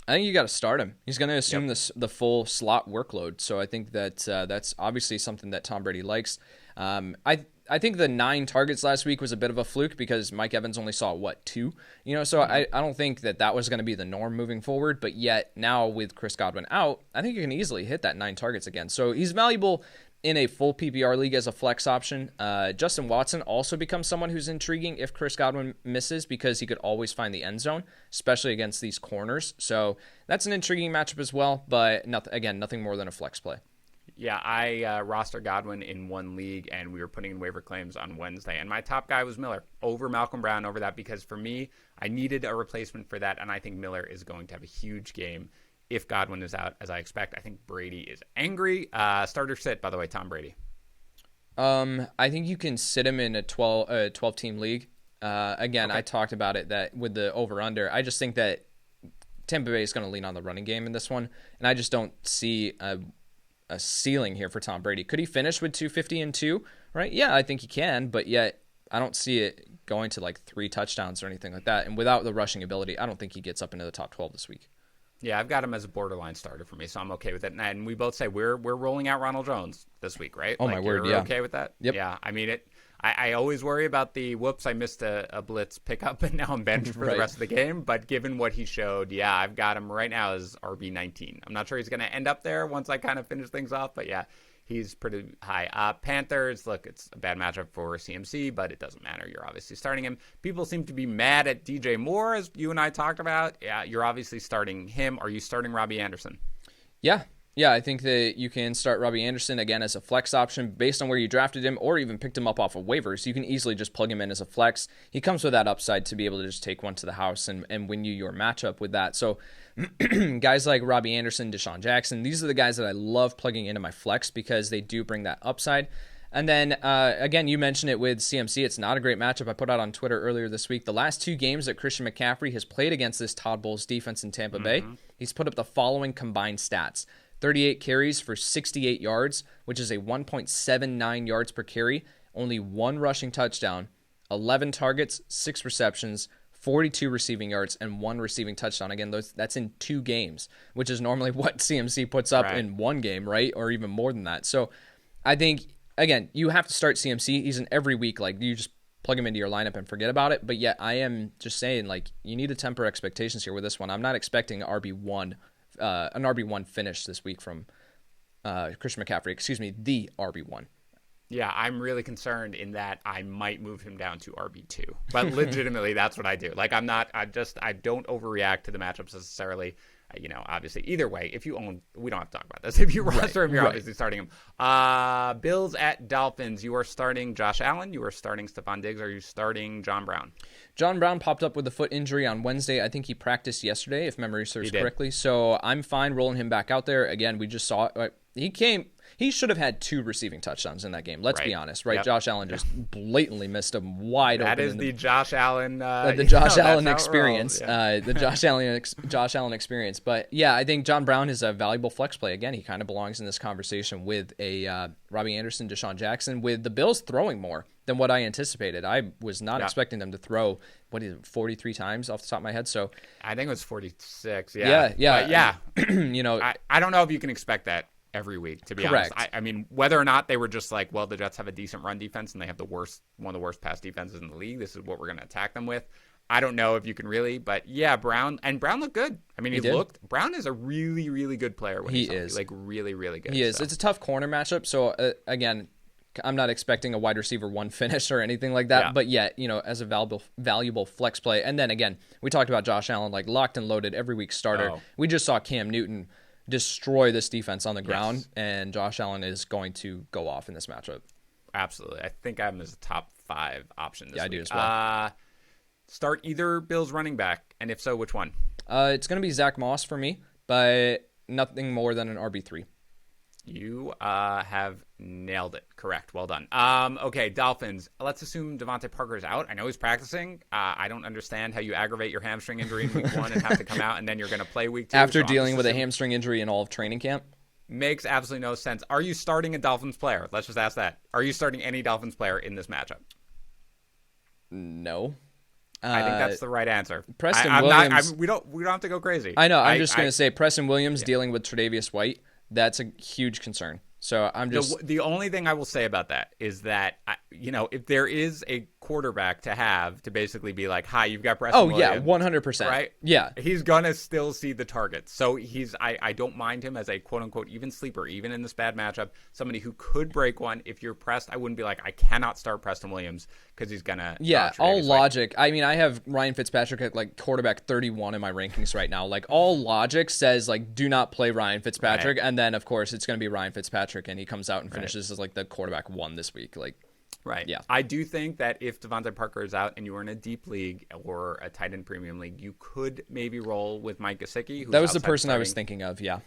Speaker 3: I think you got to start him. He's going to assume the full slot workload. So I think that that's obviously something that Tom Brady likes. I think the 9 targets last week was a bit of a fluke because Mike Evans only saw 2. So I don't think that was going to be the norm moving forward. But yet now with Chris Godwin out, I think you can easily hit that 9 targets again. So he's valuable in a full PPR league as a flex option. Justin Watson also becomes someone who's intriguing if Chris Godwin misses, because he could always find the end zone, especially against these corners. So that's an intriguing matchup as well, but nothing more than a flex play.
Speaker 1: Yeah, I rostered Godwin in one league, and we were putting in waiver claims on Wednesday, and my top guy was Miller over Malcolm Brown over that, because for me, I needed a replacement for that, and I think Miller is going to have a huge game if Godwin is out, as I expect. I think Brady is angry. Starter sit, by the way, Tom Brady.
Speaker 3: I think you can sit him in a 12-team league. Again, okay. I talked about it that with the over-under. I just think that Tampa Bay is going to lean on the running game in this one, and I just don't see a ceiling here for Tom Brady. Could he finish with 250 and 2? Right? Yeah, I think he can, but yet I don't see it going to like 3 touchdowns or anything like that. And without the rushing ability, I don't think he gets up into the top 12 this week.
Speaker 1: Yeah, I've got him as a borderline starter for me, so I'm okay with it. And we both say we're rolling out Ronald Jones this week, right?
Speaker 3: Oh, like, my word, yeah.
Speaker 1: Okay with that?
Speaker 3: Yep.
Speaker 1: Yeah, I mean it. I always worry about the whoops, I missed a blitz pickup and now I'm benched for the rest of the game. But given what he showed, yeah, I've got him right now as RB19. I'm not sure he's going to end up there once I kind of finish things off, but yeah, he's pretty high. Panthers, look, it's a bad matchup for CMC, but it doesn't matter. You're obviously starting him. People seem to be mad at DJ Moore, as you and I talked about. Yeah, you're obviously starting him. Are you starting Robbie Anderson?
Speaker 3: Yeah, I think that you can start Robbie Anderson, again, as a flex option based on where you drafted him or even picked him up off of waivers. You can easily just plug him in as a flex. He comes with that upside to be able to just take one to the house and win you your matchup with that. So guys like Robbie Anderson, Deshaun Jackson, these are the guys that I love plugging into my flex because they do bring that upside. And then, again, you mentioned it with CMC. It's not a great matchup. I put out on Twitter earlier this week. The last 2 games that Christian McCaffrey has played against this Todd Bowles defense in Tampa Bay, he's put up the following combined stats. 38 carries for 68 yards, which is a 1.79 yards per carry, only 1 rushing touchdown, 11 targets, 6 receptions, 42 receiving yards, and 1 receiving touchdown. Again, that's in 2 games, which is normally what CMC puts up in 1 game, right? Or even more than that. So I think, again, you have to start CMC. He's in every week. Like, you just plug him into your lineup and forget about it. But yet I am just saying, like, you need to temper expectations here with this one. I'm not expecting an RB1 finish this week from Christian McCaffrey. The RB1.
Speaker 1: Yeah, I'm really concerned in that I might move him down to RB2. But legitimately, that's what I do. Like, I don't overreact to the matchups necessarily. Obviously, either way, if you own, we don't have to talk about this. If you roster him, you're obviously starting him. Bills at Dolphins. You are starting Josh Allen. You are starting Stephon Diggs. Are you starting John Brown?
Speaker 3: John Brown popped up with a foot injury on Wednesday. I think he practiced yesterday, if memory serves correctly. So I'm fine rolling him back out there. Again, we just saw it. He should have had 2 receiving touchdowns in that game. Let's be honest, right? Yep. Josh Allen just blatantly missed him wide open.
Speaker 1: That is the Josh Allen,
Speaker 3: Allen experience. Yeah. The Josh Allen experience. But yeah, I think John Brown is a valuable flex play. Again, he kind of belongs in this conversation with a Robbie Anderson, Deshaun Jackson, with the Bills throwing more than what I anticipated. I was not expecting them to throw 43 times off the top of my head. So
Speaker 1: I think it was 46. Yeah. But yeah. I don't know if you can expect that every week, to be honest. I mean, whether or not they were just like, well, the Jets have a decent run defense and they have one of the worst pass defenses in the league. This is what we're going to attack them with. I don't know if you can really, but yeah, Brown looked good. I mean, Brown is a really, really good player when he's healthy, like really, really good.
Speaker 3: He is. It's a tough corner matchup. So again, I'm not expecting a wide receiver 1 finish or anything like that, but yet, as a valuable flex play. And then again, we talked about Josh Allen, like locked and loaded every week starter. We just saw Cam Newton destroy this defense on the ground, and Josh Allen is going to go off in this matchup.
Speaker 1: Absolutely. I think I have him as a top 5 option this week.
Speaker 3: I do as well.
Speaker 1: Start either Bills running back, and if so, which one?
Speaker 3: It's going to be Zach Moss for me, but nothing more than an RB3.
Speaker 1: You have nailed it. Correct. Well done. Okay, Dolphins. Let's assume Devontae Parker is out. I know he's practicing. I don't understand how you aggravate your hamstring injury in week 1 and have to come out, and then you're going to play week 2.
Speaker 3: After dealing with a hamstring injury in all of training camp?
Speaker 1: Makes absolutely no sense. Are you starting a Dolphins player? Let's just ask that. Are you starting any Dolphins player in this matchup?
Speaker 3: No.
Speaker 1: I think that's the right answer.
Speaker 3: Preston Williams.
Speaker 1: We don't have to go crazy.
Speaker 3: I know. I'm just going to say Preston Williams dealing with Tre'Davious White. That's a huge concern. So I'm just
Speaker 1: the only thing I will say about that is that if there is a quarterback to have to basically be like, hi, you've got Preston Williams,
Speaker 3: 100%,
Speaker 1: right?
Speaker 3: Yeah,
Speaker 1: he's gonna still see the targets. So I don't mind him as a quote unquote even sleeper, even in this bad matchup. Somebody who could break one. If you're pressed, I wouldn't be like, I cannot start Preston Williams because he's gonna.
Speaker 3: Yeah, all logic. I mean, I have Ryan Fitzpatrick at like quarterback 31 in my rankings right now. Like all logic says like do not play Ryan Fitzpatrick, and then of course it's gonna be Ryan Fitzpatrick, and he comes out and finishes as like the quarterback 1 this week. Like.
Speaker 1: Right.
Speaker 3: Yeah.
Speaker 1: I do think that if Devontae Parker is out and you are in a deep league or a tight end premium league, you could maybe roll with Mike Gesicki.
Speaker 3: That was the person I was thinking of, yeah.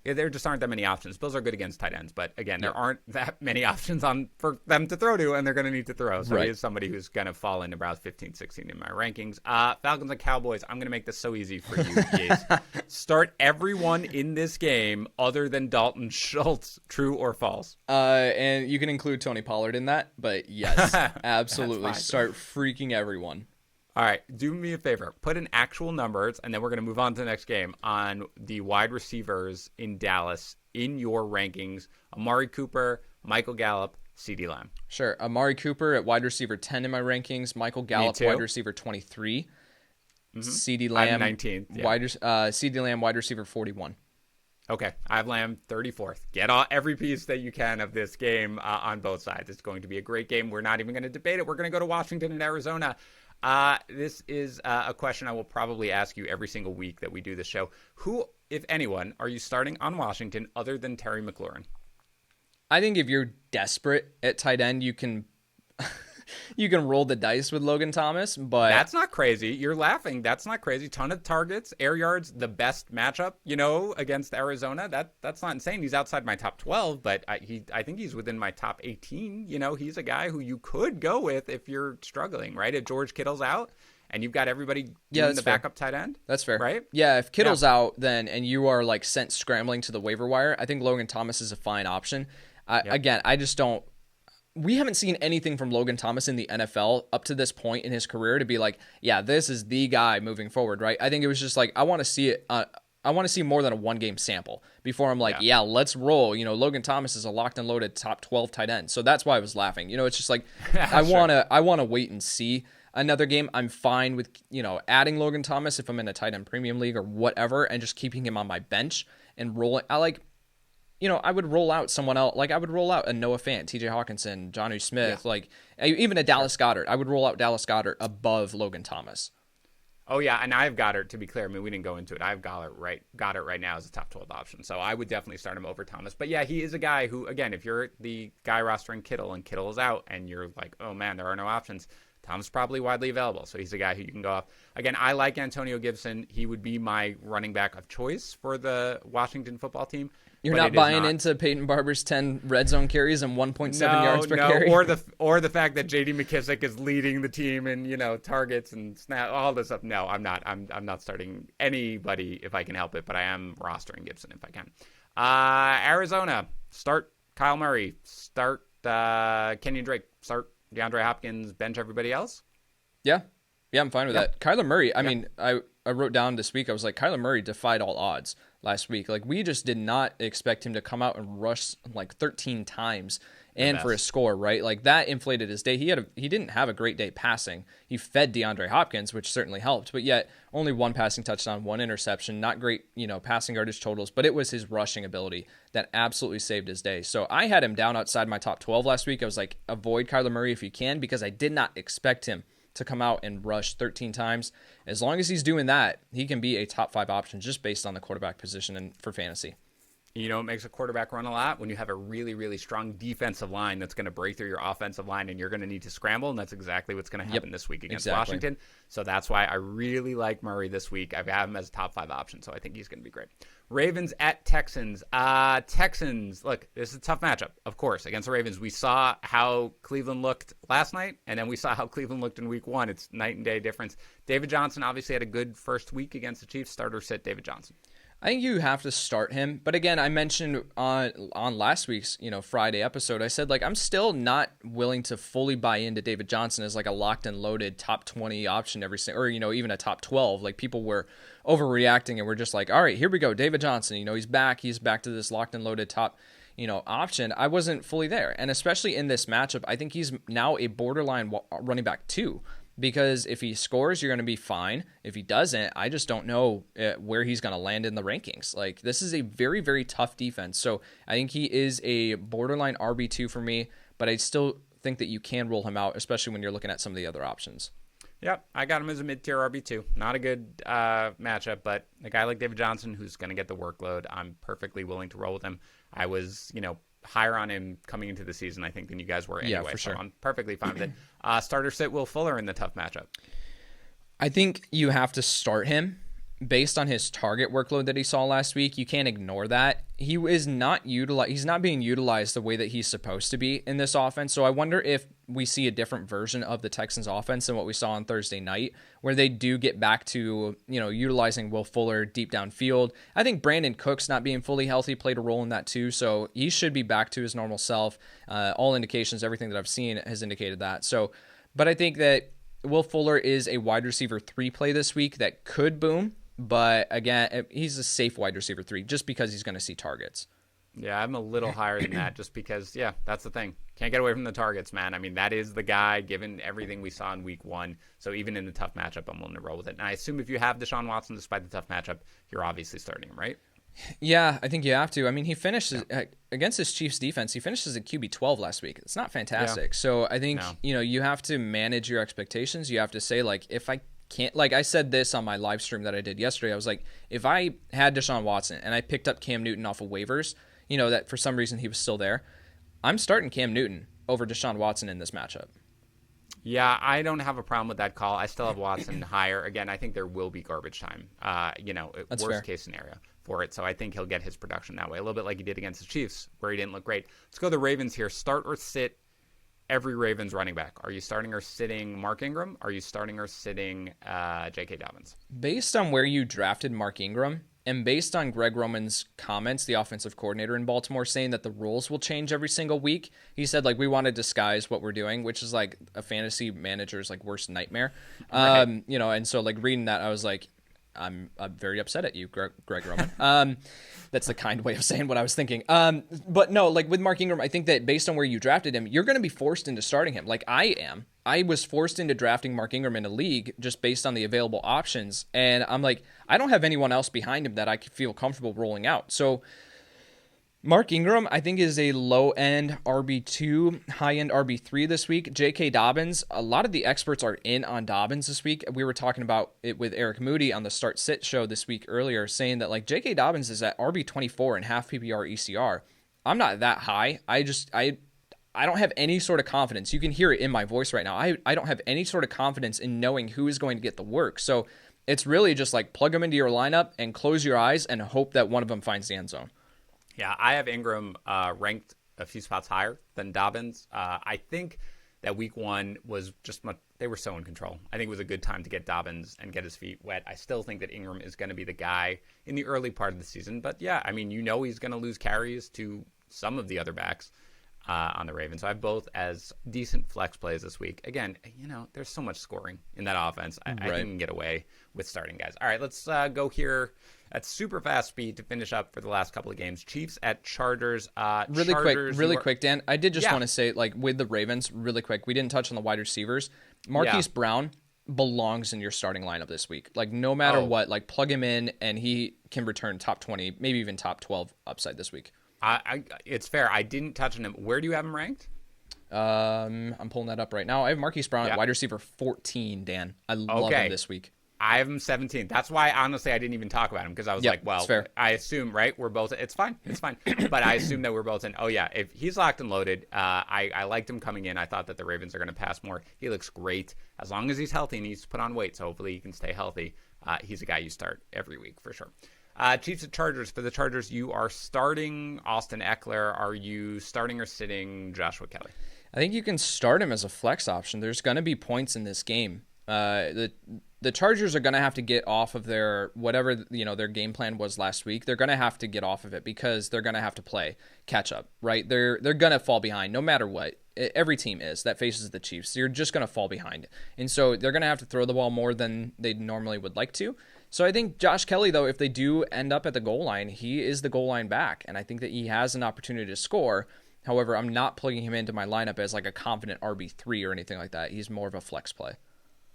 Speaker 1: Yeah, there just aren't that many options. Bills are good against tight ends, but again, there aren't that many options for them to throw to, and they're going to need to throw. So he is somebody who's going to fall into about 15, 16 in my rankings. Falcons and Cowboys, I'm going to make this so easy for you, Yates. Start everyone in this game other than Dalton Schultz, true or false?
Speaker 3: And you can include Tony Pollard in that, but yes, absolutely. Start freaking everyone.
Speaker 1: All right, do me a favor. Put in actual numbers, and then we're going to move on to the next game on the wide receivers in Dallas in your rankings. Amari Cooper, Michael Gallup, CeeDee Lamb.
Speaker 3: Sure. Amari Cooper at wide receiver 10 in my rankings. Michael Gallup, wide receiver 23. CeeDee Lamb,
Speaker 1: I'm 19th. Yeah.
Speaker 3: CeeDee Lamb, wide receiver 41.
Speaker 1: Okay, I have Lamb 34th. Get every piece that you can of this game on both sides. It's going to be a great game. We're not even going to debate it. We're going to go to Washington and Arizona. This is a question I will probably ask you every single week that we do this show. Who, if anyone, are you starting on Washington other than Terry McLaurin?
Speaker 3: I think if you're desperate at tight end, you can you can roll the dice with Logan Thomas, but
Speaker 1: that's not crazy. You're laughing. That's not crazy. Ton of targets, air yards, the best matchup, against Arizona. That's not insane. He's outside my top 12, but I think he's within my top 18. He's a guy who you could go with if you're struggling, right? If George Kittle's out and you've got everybody doing the backup tight end.
Speaker 3: That's fair.
Speaker 1: Right?
Speaker 3: Yeah, if Kittle's out then and you are sent scrambling to the waiver wire, I think Logan Thomas is a fine option. Again, I just don't. We haven't seen anything from Logan Thomas in the NFL up to this point in his career to be this is the guy moving forward, right? I think it was just I want to see it. I want to see more than a one-game sample before I'm let's roll. Logan Thomas is a locked and loaded top 12 tight end. So that's why I was laughing. It's just I want to wait and see another game. I'm fine with, adding Logan Thomas if I'm in a tight end premium league or whatever and just keeping him on my bench and rolling. I would roll out someone else. I would roll out a Noah Fant, TJ Hawkinson, Jonnu Smith, even a Dallas Goedert. I would roll out Dallas Goedert above Logan Thomas.
Speaker 1: Oh, yeah, and I've Goddard, to be clear. I mean, we didn't go into it. I have Goddard right now as a top 12 option. So I would definitely start him over Thomas. But, yeah, he is a guy who, again, if you're the guy rostering Kittle and Kittle is out and you're like, oh, man, there are no options, Thomas is probably widely available. So he's a guy who you can go off. Again, I like Antonio Gibson. He would be my running back of choice for the Washington football team.
Speaker 3: You're not buying into Peyton Barber's 10 red zone carries and 1.7 yards per carry?
Speaker 1: Or the fact that J.D. McKissick is leading the team in, targets and snap, all this stuff. No, I'm not. I'm not starting anybody if I can help it, but I am rostering Gibson if I can. Arizona, start Kyle Murray, start Kenyon Drake, start DeAndre Hopkins, bench everybody else?
Speaker 3: Yeah, I'm fine with that. Kyler Murray, I mean, I wrote down this week, I was like, Kyler Murray defied all odds last week. We just did not expect him to come out and rush 13 times and for a score, right? That inflated his day. He didn't have a great day passing. He fed DeAndre Hopkins, which certainly helped, but yet only one passing touchdown, one interception, not great, passing yardage totals, but it was his rushing ability that absolutely saved his day. So I had him down outside my top 12 last week. I was like, avoid Kyler Murray if you can, because I did not expect him to come out and rush 13 times. As long as he's doing that, he can be a top 5 option just based on the quarterback position and for fantasy.
Speaker 1: It makes a quarterback run a lot when you have a really, really strong defensive line that's going to break through your offensive line and you're going to need to scramble, and that's exactly what's going to happen this week against Washington. So that's why I really like Murray this week. I have him as a top 5 option, so I think he's going to be great. Ravens at Texans. Texans, look, this is a tough matchup, of course, against the Ravens. We saw how Cleveland looked last night, and then we saw how Cleveland looked in week 1. It's night and day difference. David Johnson obviously had a good first week against the Chiefs. Start or sit David Johnson?
Speaker 3: I think you have to start him. But again, I mentioned on last week's Friday episode, I said I'm still not willing to fully buy into David Johnson as a locked and loaded top 20 option or even a top 12. People were overreacting and we're just all right, here we go, David Johnson. He's back to this locked and loaded top option. I wasn't fully there, and especially in this matchup, I think he's now a borderline running back 2. Because if he scores, you're going to be fine. If he doesn't, I just don't know where he's going to land in the rankings. This is a very, very tough defense. So I think he is a borderline RB2 for me, but I still think that you can roll him out, especially when you're looking at some of the other options.
Speaker 1: Yep, I got him as a mid-tier RB2. Not a good matchup, but a guy like David Johnson who's going to get the workload, I'm perfectly willing to roll with him. I was, higher on him coming into the season, I think, than you guys were anyway.
Speaker 3: Yeah, for sure.
Speaker 1: So I'm perfectly fine with it. Starter sit Will Fuller in the tough matchup.
Speaker 3: I think you have to start him based on his target workload that he saw last week. You can't ignore that. He is not utilized. He's not being utilized the way that he's supposed to be in this offense. So I wonder if we see a different version of the Texans offense than what we saw on Thursday night, where they do get back to, utilizing Will Fuller deep downfield. I think Brandon Cooks not being fully healthy played a role in that too. So he should be back to his normal self. All indications, everything that I've seen has indicated that. So, but I think that Will Fuller is a wide receiver 3 play this week that could boom. But again, he's a safe wide receiver 3 just because he's going to see targets.
Speaker 1: Yeah, I'm a little higher than that just because, that's the thing. Can't get away from the targets, man. I mean, that is the guy given everything we saw in week 1. So even in the tough matchup, I'm willing to roll with it. And I assume if you have Deshaun Watson despite the tough matchup, you're obviously starting him, right?
Speaker 3: Yeah, I think you have to. I mean, he finished against his Chiefs defense. He finishes at QB 12 last week. It's not fantastic. Yeah. So I think, you have to manage your expectations. You have to say, like, if I can't, like I said this on my live stream that I did yesterday, I was like, if I had Deshaun Watson and I picked up Cam Newton off of waivers, that for some reason he was still there, I'm starting Cam Newton over Deshaun Watson in this matchup.
Speaker 1: Yeah, I don't have a problem with that call. I still have Watson higher. Again, I think there will be garbage time,
Speaker 3: That's
Speaker 1: worst
Speaker 3: fair.
Speaker 1: Case scenario for it. So I think he'll get his production that way, a little bit like he did against the Chiefs where he didn't look great. Let's go to the Ravens here. Start or sit every Ravens running back. Are you starting or sitting Mark Ingram? Are you starting or sitting J.K. Dobbins?
Speaker 3: Based on where you drafted Mark Ingram and based on Greg Roman's comments, the offensive coordinator in Baltimore, saying that the rules will change every single week, he said, like, we want to disguise what we're doing, which is like a fantasy manager's like worst nightmare. Right. And so like reading that, I was like, I'm very upset at you, Greg Roman. That's the kind way of saying what I was thinking. But no, like with Mark Ingram, I think that based on where you drafted him, you're going to be forced into starting him. Like I am. I was forced into drafting Mark Ingram in a league just based on the available options. And I'm like, I don't have anyone else behind him that I could feel comfortable rolling out. So Mark Ingram, I think, is a low-end RB2, high-end RB3 this week. J.K. Dobbins, a lot of the experts are in on Dobbins this week. We were talking about it with Eric Moody on the Start Sit show this week earlier, saying that like J.K. Dobbins is at RB24 in half PPR ECR. I'm not that high. I don't have any sort of confidence. You can hear it in my voice right now. I don't have any sort of confidence in knowing who is going to get the work. So it's really just like plug them into your lineup and close your eyes and hope that one of them finds the end zone.
Speaker 1: Yeah, I have Ingram ranked a few spots higher than Dobbins. I think that week 1 was just they were so in control. I think it was a good time to get Dobbins and get his feet wet. I still think that Ingram is going to be the guy in the early part of the season. But yeah, I mean, he's going to lose carries to some of the other backs on the Ravens. So I have both as decent flex plays this week. Again, there's so much scoring in that offense. I didn't get away with starting guys. All right, let's go here at super fast speed to finish up for the last couple of games. Chiefs at Chargers.
Speaker 3: Really quick, Dan. I did just want to say, like, with the Ravens, really quick, we didn't touch on the wide receivers. Marquise Brown belongs in your starting lineup this week. Like, no matter what, like, plug him in, and he can return top 20, maybe even top 12 upside this week.
Speaker 1: It's fair. I didn't touch on him. Where do you have him ranked?
Speaker 3: I'm pulling that up right now. I have Marquise Brown at wide receiver 14, Dan. I love him this week.
Speaker 1: I have him 17. That's why, honestly, I didn't even talk about him because I was like, well, I assume, right? We're both. It's fine. But I assume that we're both in. Oh, yeah. If he's locked and loaded, I liked him coming in. I thought that the Ravens are going to pass more. He looks great as long as he's healthy and he's put on weight. So hopefully he can stay healthy. He's a guy you start every week for sure. Chiefs at Chargers. For the Chargers, you are starting Austin Eckler. Are you starting or sitting Joshua Kelly?
Speaker 3: I think you can start him as a flex option. There's going to be points in this game. The Chargers are going to have to get off of their whatever their game plan was last week. They're going to have to get off of it because they're going to have to play catch up, right? They're going to fall behind no matter what. Every team is that faces the Chiefs. You're just going to fall behind, and so they're going to have to throw the ball more than they normally would like to. So I think Josh Kelly, though, if they do end up at the goal line, he is the goal line back, and I think that he has an opportunity to score. However, I'm not plugging him into my lineup as like a confident RB3 or anything like that. He's more of a flex play.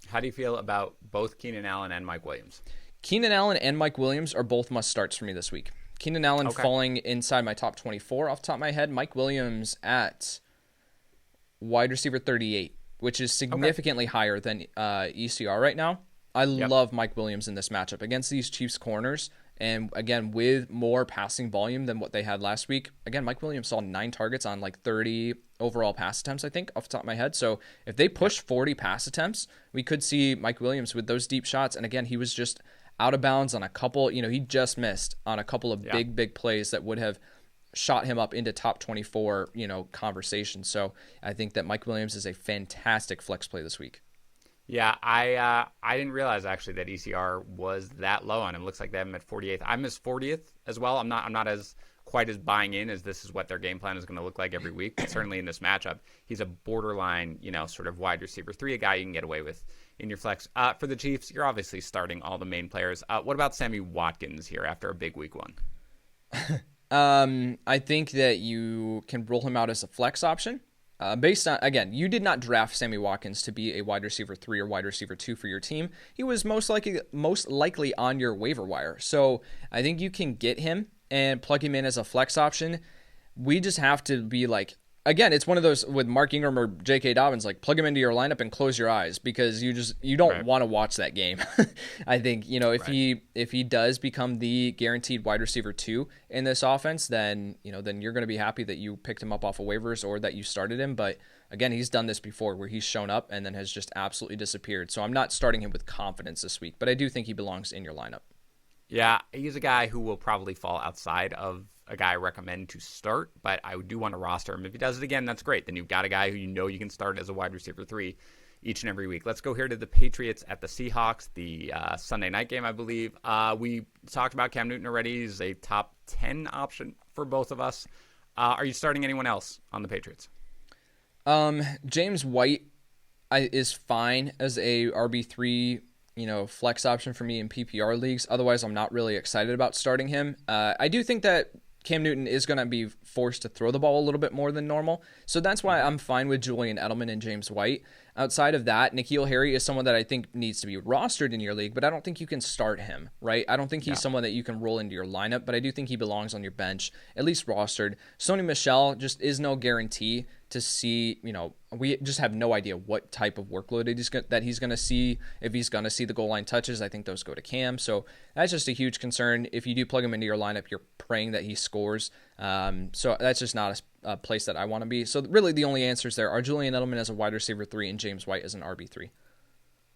Speaker 1: How do you feel about both Keenan Allen and Mike Williams?
Speaker 3: Keenan Allen and Mike Williams are both must-starts for me this week. Keenan Allen falling inside my top 24 off the top of my head. Mike Williams at wide receiver 38, which is significantly higher than ECR right now. I love Mike Williams in this matchup against these Chiefs corners. And again, with more passing volume than what they had last week, again, Mike Williams saw 9 targets on like 30 overall pass attempts, I think, off the top of my head. So if they push 40 pass attempts, we could see Mike Williams with those deep shots. And again, he was just out of bounds on a couple, he just missed on a couple of big plays that would have shot him up into top 24, conversation. So I think that Mike Williams is a fantastic flex play this week.
Speaker 1: Yeah, I didn't realize actually that ECR was that low on him. Looks like they have him at 48th. I'm his 40th as well. I'm not as quite as buying in as this is what their game plan is going to look like every week. But certainly in this matchup, he's a borderline, sort of wide receiver 3, a guy you can get away with in your flex. For the Chiefs, you're obviously starting all the main players. What about Sammy Watkins here after a big week 1?
Speaker 3: I think that you can roll him out as a flex option. Based on, again, you did not draft Sammy Watkins to be a wide receiver 3 or wide receiver 2 for your team. He was most likely on your waiver wire. So I think you can get him and plug him in as a flex option. We just have to be like, again, it's one of those with Mark Ingram or J.K. Dobbins, like plug him into your lineup and close your eyes because you don't want to watch that game. I think, if he does become the guaranteed wide receiver 2 in this offense, then you're going to be happy that you picked him up off of waivers or that you started him. But again, he's done this before where he's shown up and then has just absolutely disappeared. So I'm not starting him with confidence this week, but I do think he belongs in your lineup.
Speaker 1: Yeah, he's a guy who will probably fall outside of a guy I recommend to start, but I do want to roster him. If he does it again, that's great. Then you've got a guy who you can start as a wide receiver 3 each and every week. Let's go here to the Patriots at the Seahawks, the Sunday night game, I believe. We talked about Cam Newton already. He's a top 10 option for both of us. Are you starting anyone else on the Patriots?
Speaker 3: James White is fine as a RB3 flex option for me in PPR leagues. Otherwise, I'm not really excited about starting him. I do think that Cam Newton is going to be forced to throw the ball a little bit more than normal. So that's why I'm fine with Julian Edelman and James White. Outside of that, N'Keal Harry is someone that I think needs to be rostered in your league, but I don't think you can start him, right? I don't think he's someone that you can roll into your lineup, but I do think he belongs on your bench, at least rostered. Sony Michel just is no guarantee to see, we just have no idea what type of workload that he's going to see. If he's going to see the goal line touches, I think those go to Cam. So that's just a huge concern. If you do plug him into your lineup, you're praying that he scores. So that's just not a place that I want to be. So really the only answers there are Julian Edelman as a wide receiver 3 and James White as an RB3.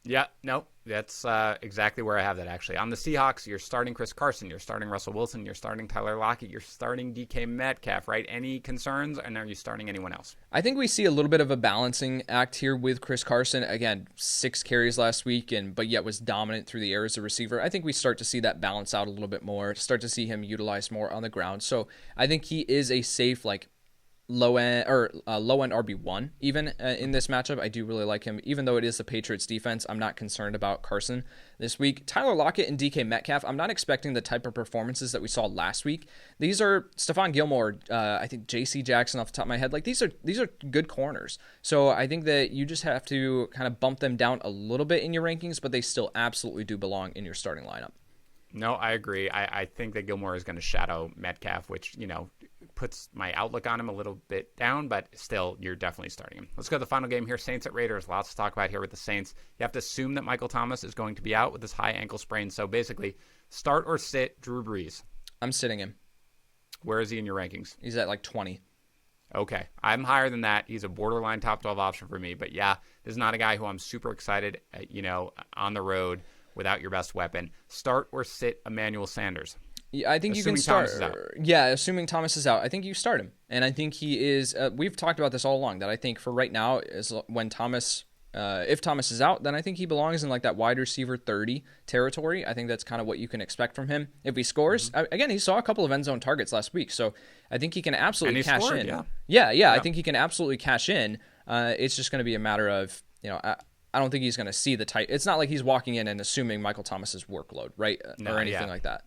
Speaker 1: Yeah, no, that's exactly where I have that actually. On the Seahawks, you're starting Chris Carson, you're starting Russell Wilson, you're starting Tyler Lockett, you're starting DK Metcalf, right? Any concerns, and are you starting anyone else?
Speaker 3: I think we see a little bit of a balancing act here with Chris Carson. Again, 6 carries last week, but yet was dominant through the air as a receiver. I think we start to see that balance out a little bit more, start to see him utilized more on the ground. So I think he is a safe, low end RB1 even in this matchup. I do really like him, even though it is the Patriots defense. I'm not concerned about Carson this week. Tyler Lockett and DK Metcalf, I'm not expecting the type of performances that we saw last week. These are Stephon Gilmore, I think JC Jackson off the top of my head. These are good corners. So I think that you just have to kind of bump them down a little bit in your rankings, but they still absolutely do belong in your starting lineup.
Speaker 1: No, I agree. I think that Gilmore is going to shadow Metcalf, which, puts my outlook on him a little bit down, but still, you're definitely starting him. Let's go to the final game here, Saints at Raiders. Lots to talk about here with the Saints. You have to assume that Michael Thomas is going to be out with this high ankle sprain. So basically, start or sit Drew Brees.
Speaker 3: I'm sitting him.
Speaker 1: Where is he in your rankings?
Speaker 3: He's at 20.
Speaker 1: Okay. I'm higher than that. He's a borderline top 12 option for me. But yeah, this is not a guy who I'm super excited, on the road without your best weapon. Start or sit Emmanuel Sanders.
Speaker 3: Yeah, I think you can start. Yeah, assuming Thomas is out, I think you start him, and I think he is. We've talked about this all along. That I think for right now is when Thomas, if Thomas is out, then I think he belongs in that wide receiver 30 territory. I think that's kind of what you can expect from him. If he scores, again, he saw a couple of end zone targets last week, so I think he can absolutely cash in. Yeah, I think he can absolutely cash in. It's just going to be a matter of I don't think he's going to see the type. It's not like he's walking in and assuming Michael Thomas's workload, right, or anything like that.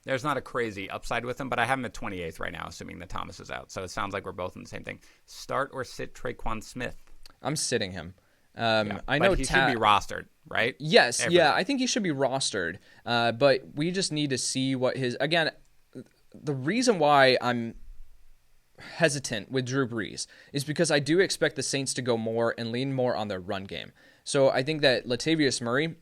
Speaker 1: There's not a crazy upside with him, but I have him at 28th right now, assuming that Thomas is out. So it sounds like we're both in the same thing. Start or sit Traquan Smith?
Speaker 3: I'm sitting him.
Speaker 1: I know he should be rostered, right?
Speaker 3: Yes, I think he should be rostered. But we just need to see what his... Again, the reason why I'm hesitant with Drew Brees is because I do expect the Saints to go more and lean more on their run game. So I think that Latavius Murray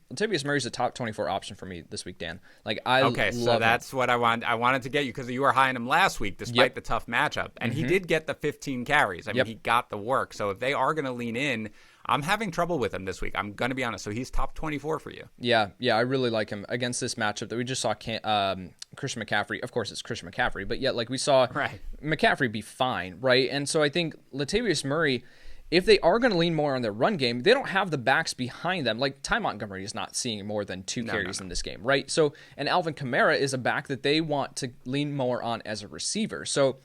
Speaker 3: is a top 24 option for me this week, Dan. Like
Speaker 1: so that's what I wanted to get you, because you were high on him last week despite the tough matchup, and he did get the 15 carries. I mean, he got the work. So if they are going to lean in, I'm having trouble with him this week. I'm going to be honest. So he's top 24 for you.
Speaker 3: Yeah, I really like him against this matchup that we just saw. Christian McCaffrey, of course, it's Christian McCaffrey, but yet like we saw McCaffrey be fine, right? And so I think Latavius Murray, if they are going to lean more on their run game, they don't have the backs behind them. Like Ty Montgomery is not seeing more than 2 carries in this game, right? So, and Alvin Kamara is a back that they want to lean more on as a receiver. So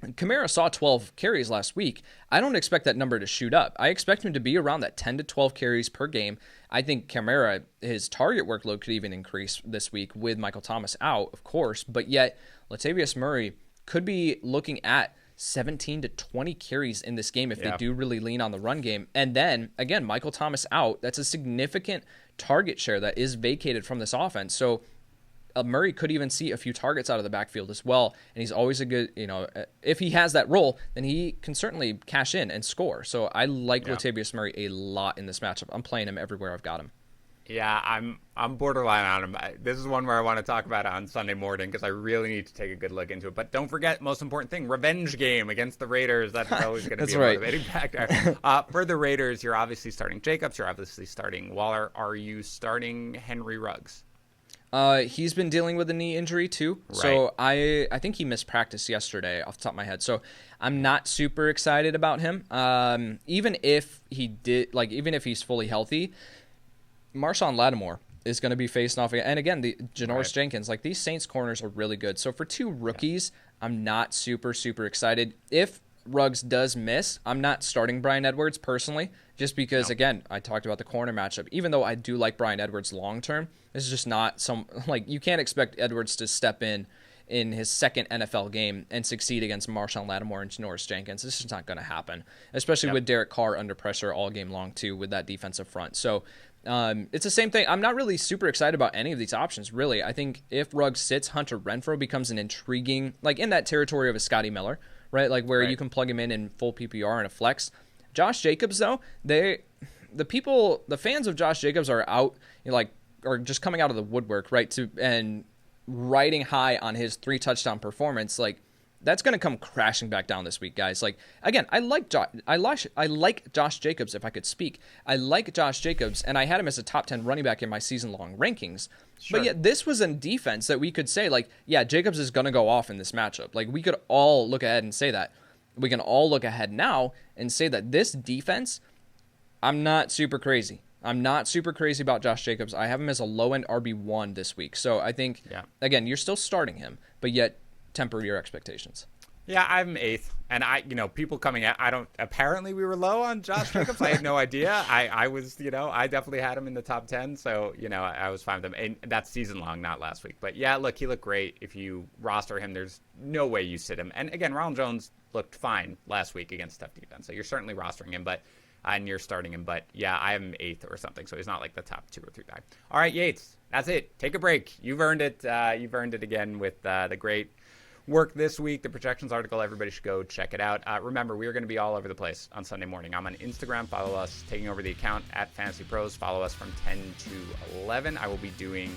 Speaker 3: Kamara saw 12 carries last week. I don't expect that number to shoot up. I expect him to be around that 10 to 12 carries per game. I think Kamara, his target workload could even increase this week with Michael Thomas out, of course. But yet, Latavius Murray could be looking at 17 to 20 carries in this game if they do really lean on the run game. And then, again, Michael Thomas out. That's a significant target share that is vacated from this offense. So Murray could even see a few targets out of the backfield as well. And he's always a good, if he has that role, then he can certainly cash in and score. So I like Latavius Murray a lot in this matchup. I'm playing him everywhere I've got him.
Speaker 1: Yeah, I'm borderline on him. This is one where I want to talk about it on Sunday morning because I really need to take a good look into it. But don't forget, most important thing, revenge game against the Raiders. That's always going to be a motivating factor. For the Raiders, you're obviously starting Jacobs. You're obviously starting Waller. Are you starting Henry Ruggs?
Speaker 3: He's been dealing with a knee injury too. Right. So I think he missed practice yesterday off the top of my head. So I'm not super excited about him. Even if he's fully healthy, Marshawn Lattimore is going to be facing off again. And again, the Janoris Jenkins, like these Saints corners are really good. So for 2 rookies, I'm not super, super excited. If Ruggs does miss, I'm not starting Bryan Edwards personally, just because, again, I talked about the corner matchup. Even though I do like Bryan Edwards long-term, this is just not you can't expect Edwards to step in his second NFL game and succeed against Marshawn Lattimore and Janoris Jenkins. This is not going to happen, especially with Derek Carr under pressure all game long too with that defensive front. So it's the same thing. I'm not really super excited about any of these options, really. I think if Ruggs sits, Hunter Renfrow becomes an intriguing, like in that territory of a Scotty Miller, right? Like where you can plug him in full PPR and a flex. Josh Jacobs, though, the fans of Josh Jacobs are out, are just coming out of the woodwork, right? And riding high on his 3 touchdown performance, like that's going to come crashing back down this week, guys. Like again, I like Josh Jacobs. If I could speak, I like Josh Jacobs, and I had him as a top 10 running back in my season-long rankings. Sure. But yet, this was a defense that we could say, like, yeah, Jacobs is going to go off in this matchup. Like we could all look ahead and say that. We can all look ahead now and say that this defense, I'm not super crazy. I'm not super crazy about Josh Jacobs. I have him as a low-end RB1 this week. So I think, again, you're still starting him, but yet temper your expectations.
Speaker 1: Yeah, I'm 8th. And people coming out, apparently we were low on Josh Jacobs. I had no idea. I was, I definitely had him in the top 10. So, I was fine with him. And that's season long, not last week. But yeah, look, he looked great. If you roster him, there's no way you sit him. And again, Ronald Jones looked fine last week against tough defense. So you're certainly rostering him, and you're starting him. But yeah, I am 8th or something. So he's not like the top 2 or 3 guy. All right, Yates, that's it. Take a break. You've earned it. You've earned it again with the great work this week, the projections article. Everybody should go check it out. Remember, we are going to be all over the place on Sunday morning. I'm on Instagram. Follow us, taking over the account at FantasyPros. Follow us from 10 to 11. I will be doing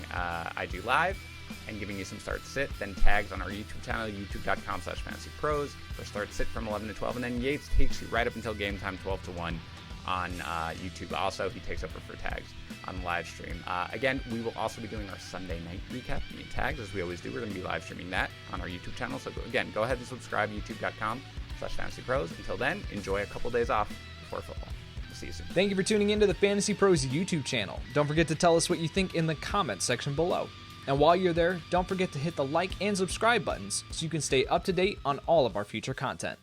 Speaker 1: IG Live and giving you some start-sit, then tags on our YouTube channel, youtube.com/FantasyPros for start-sit from 11 to 12. And then Yates takes you right up until game time, 12 to 1 on YouTube. Also, he takes over for tags on the live stream. Again, we will also be doing our Sunday night recap and tags, as we always do. We're going to be live streaming that on our YouTube channel. So go ahead and subscribe, youtube.com/FantasyPros. Until then, enjoy a couple days off before football. We'll see you soon.
Speaker 3: Thank you for tuning into the Fantasy Pros YouTube channel. Don't forget to tell us what you think in the comments section below. And while you're there, don't forget to hit the like and subscribe buttons so you can stay up to date on all of our future content.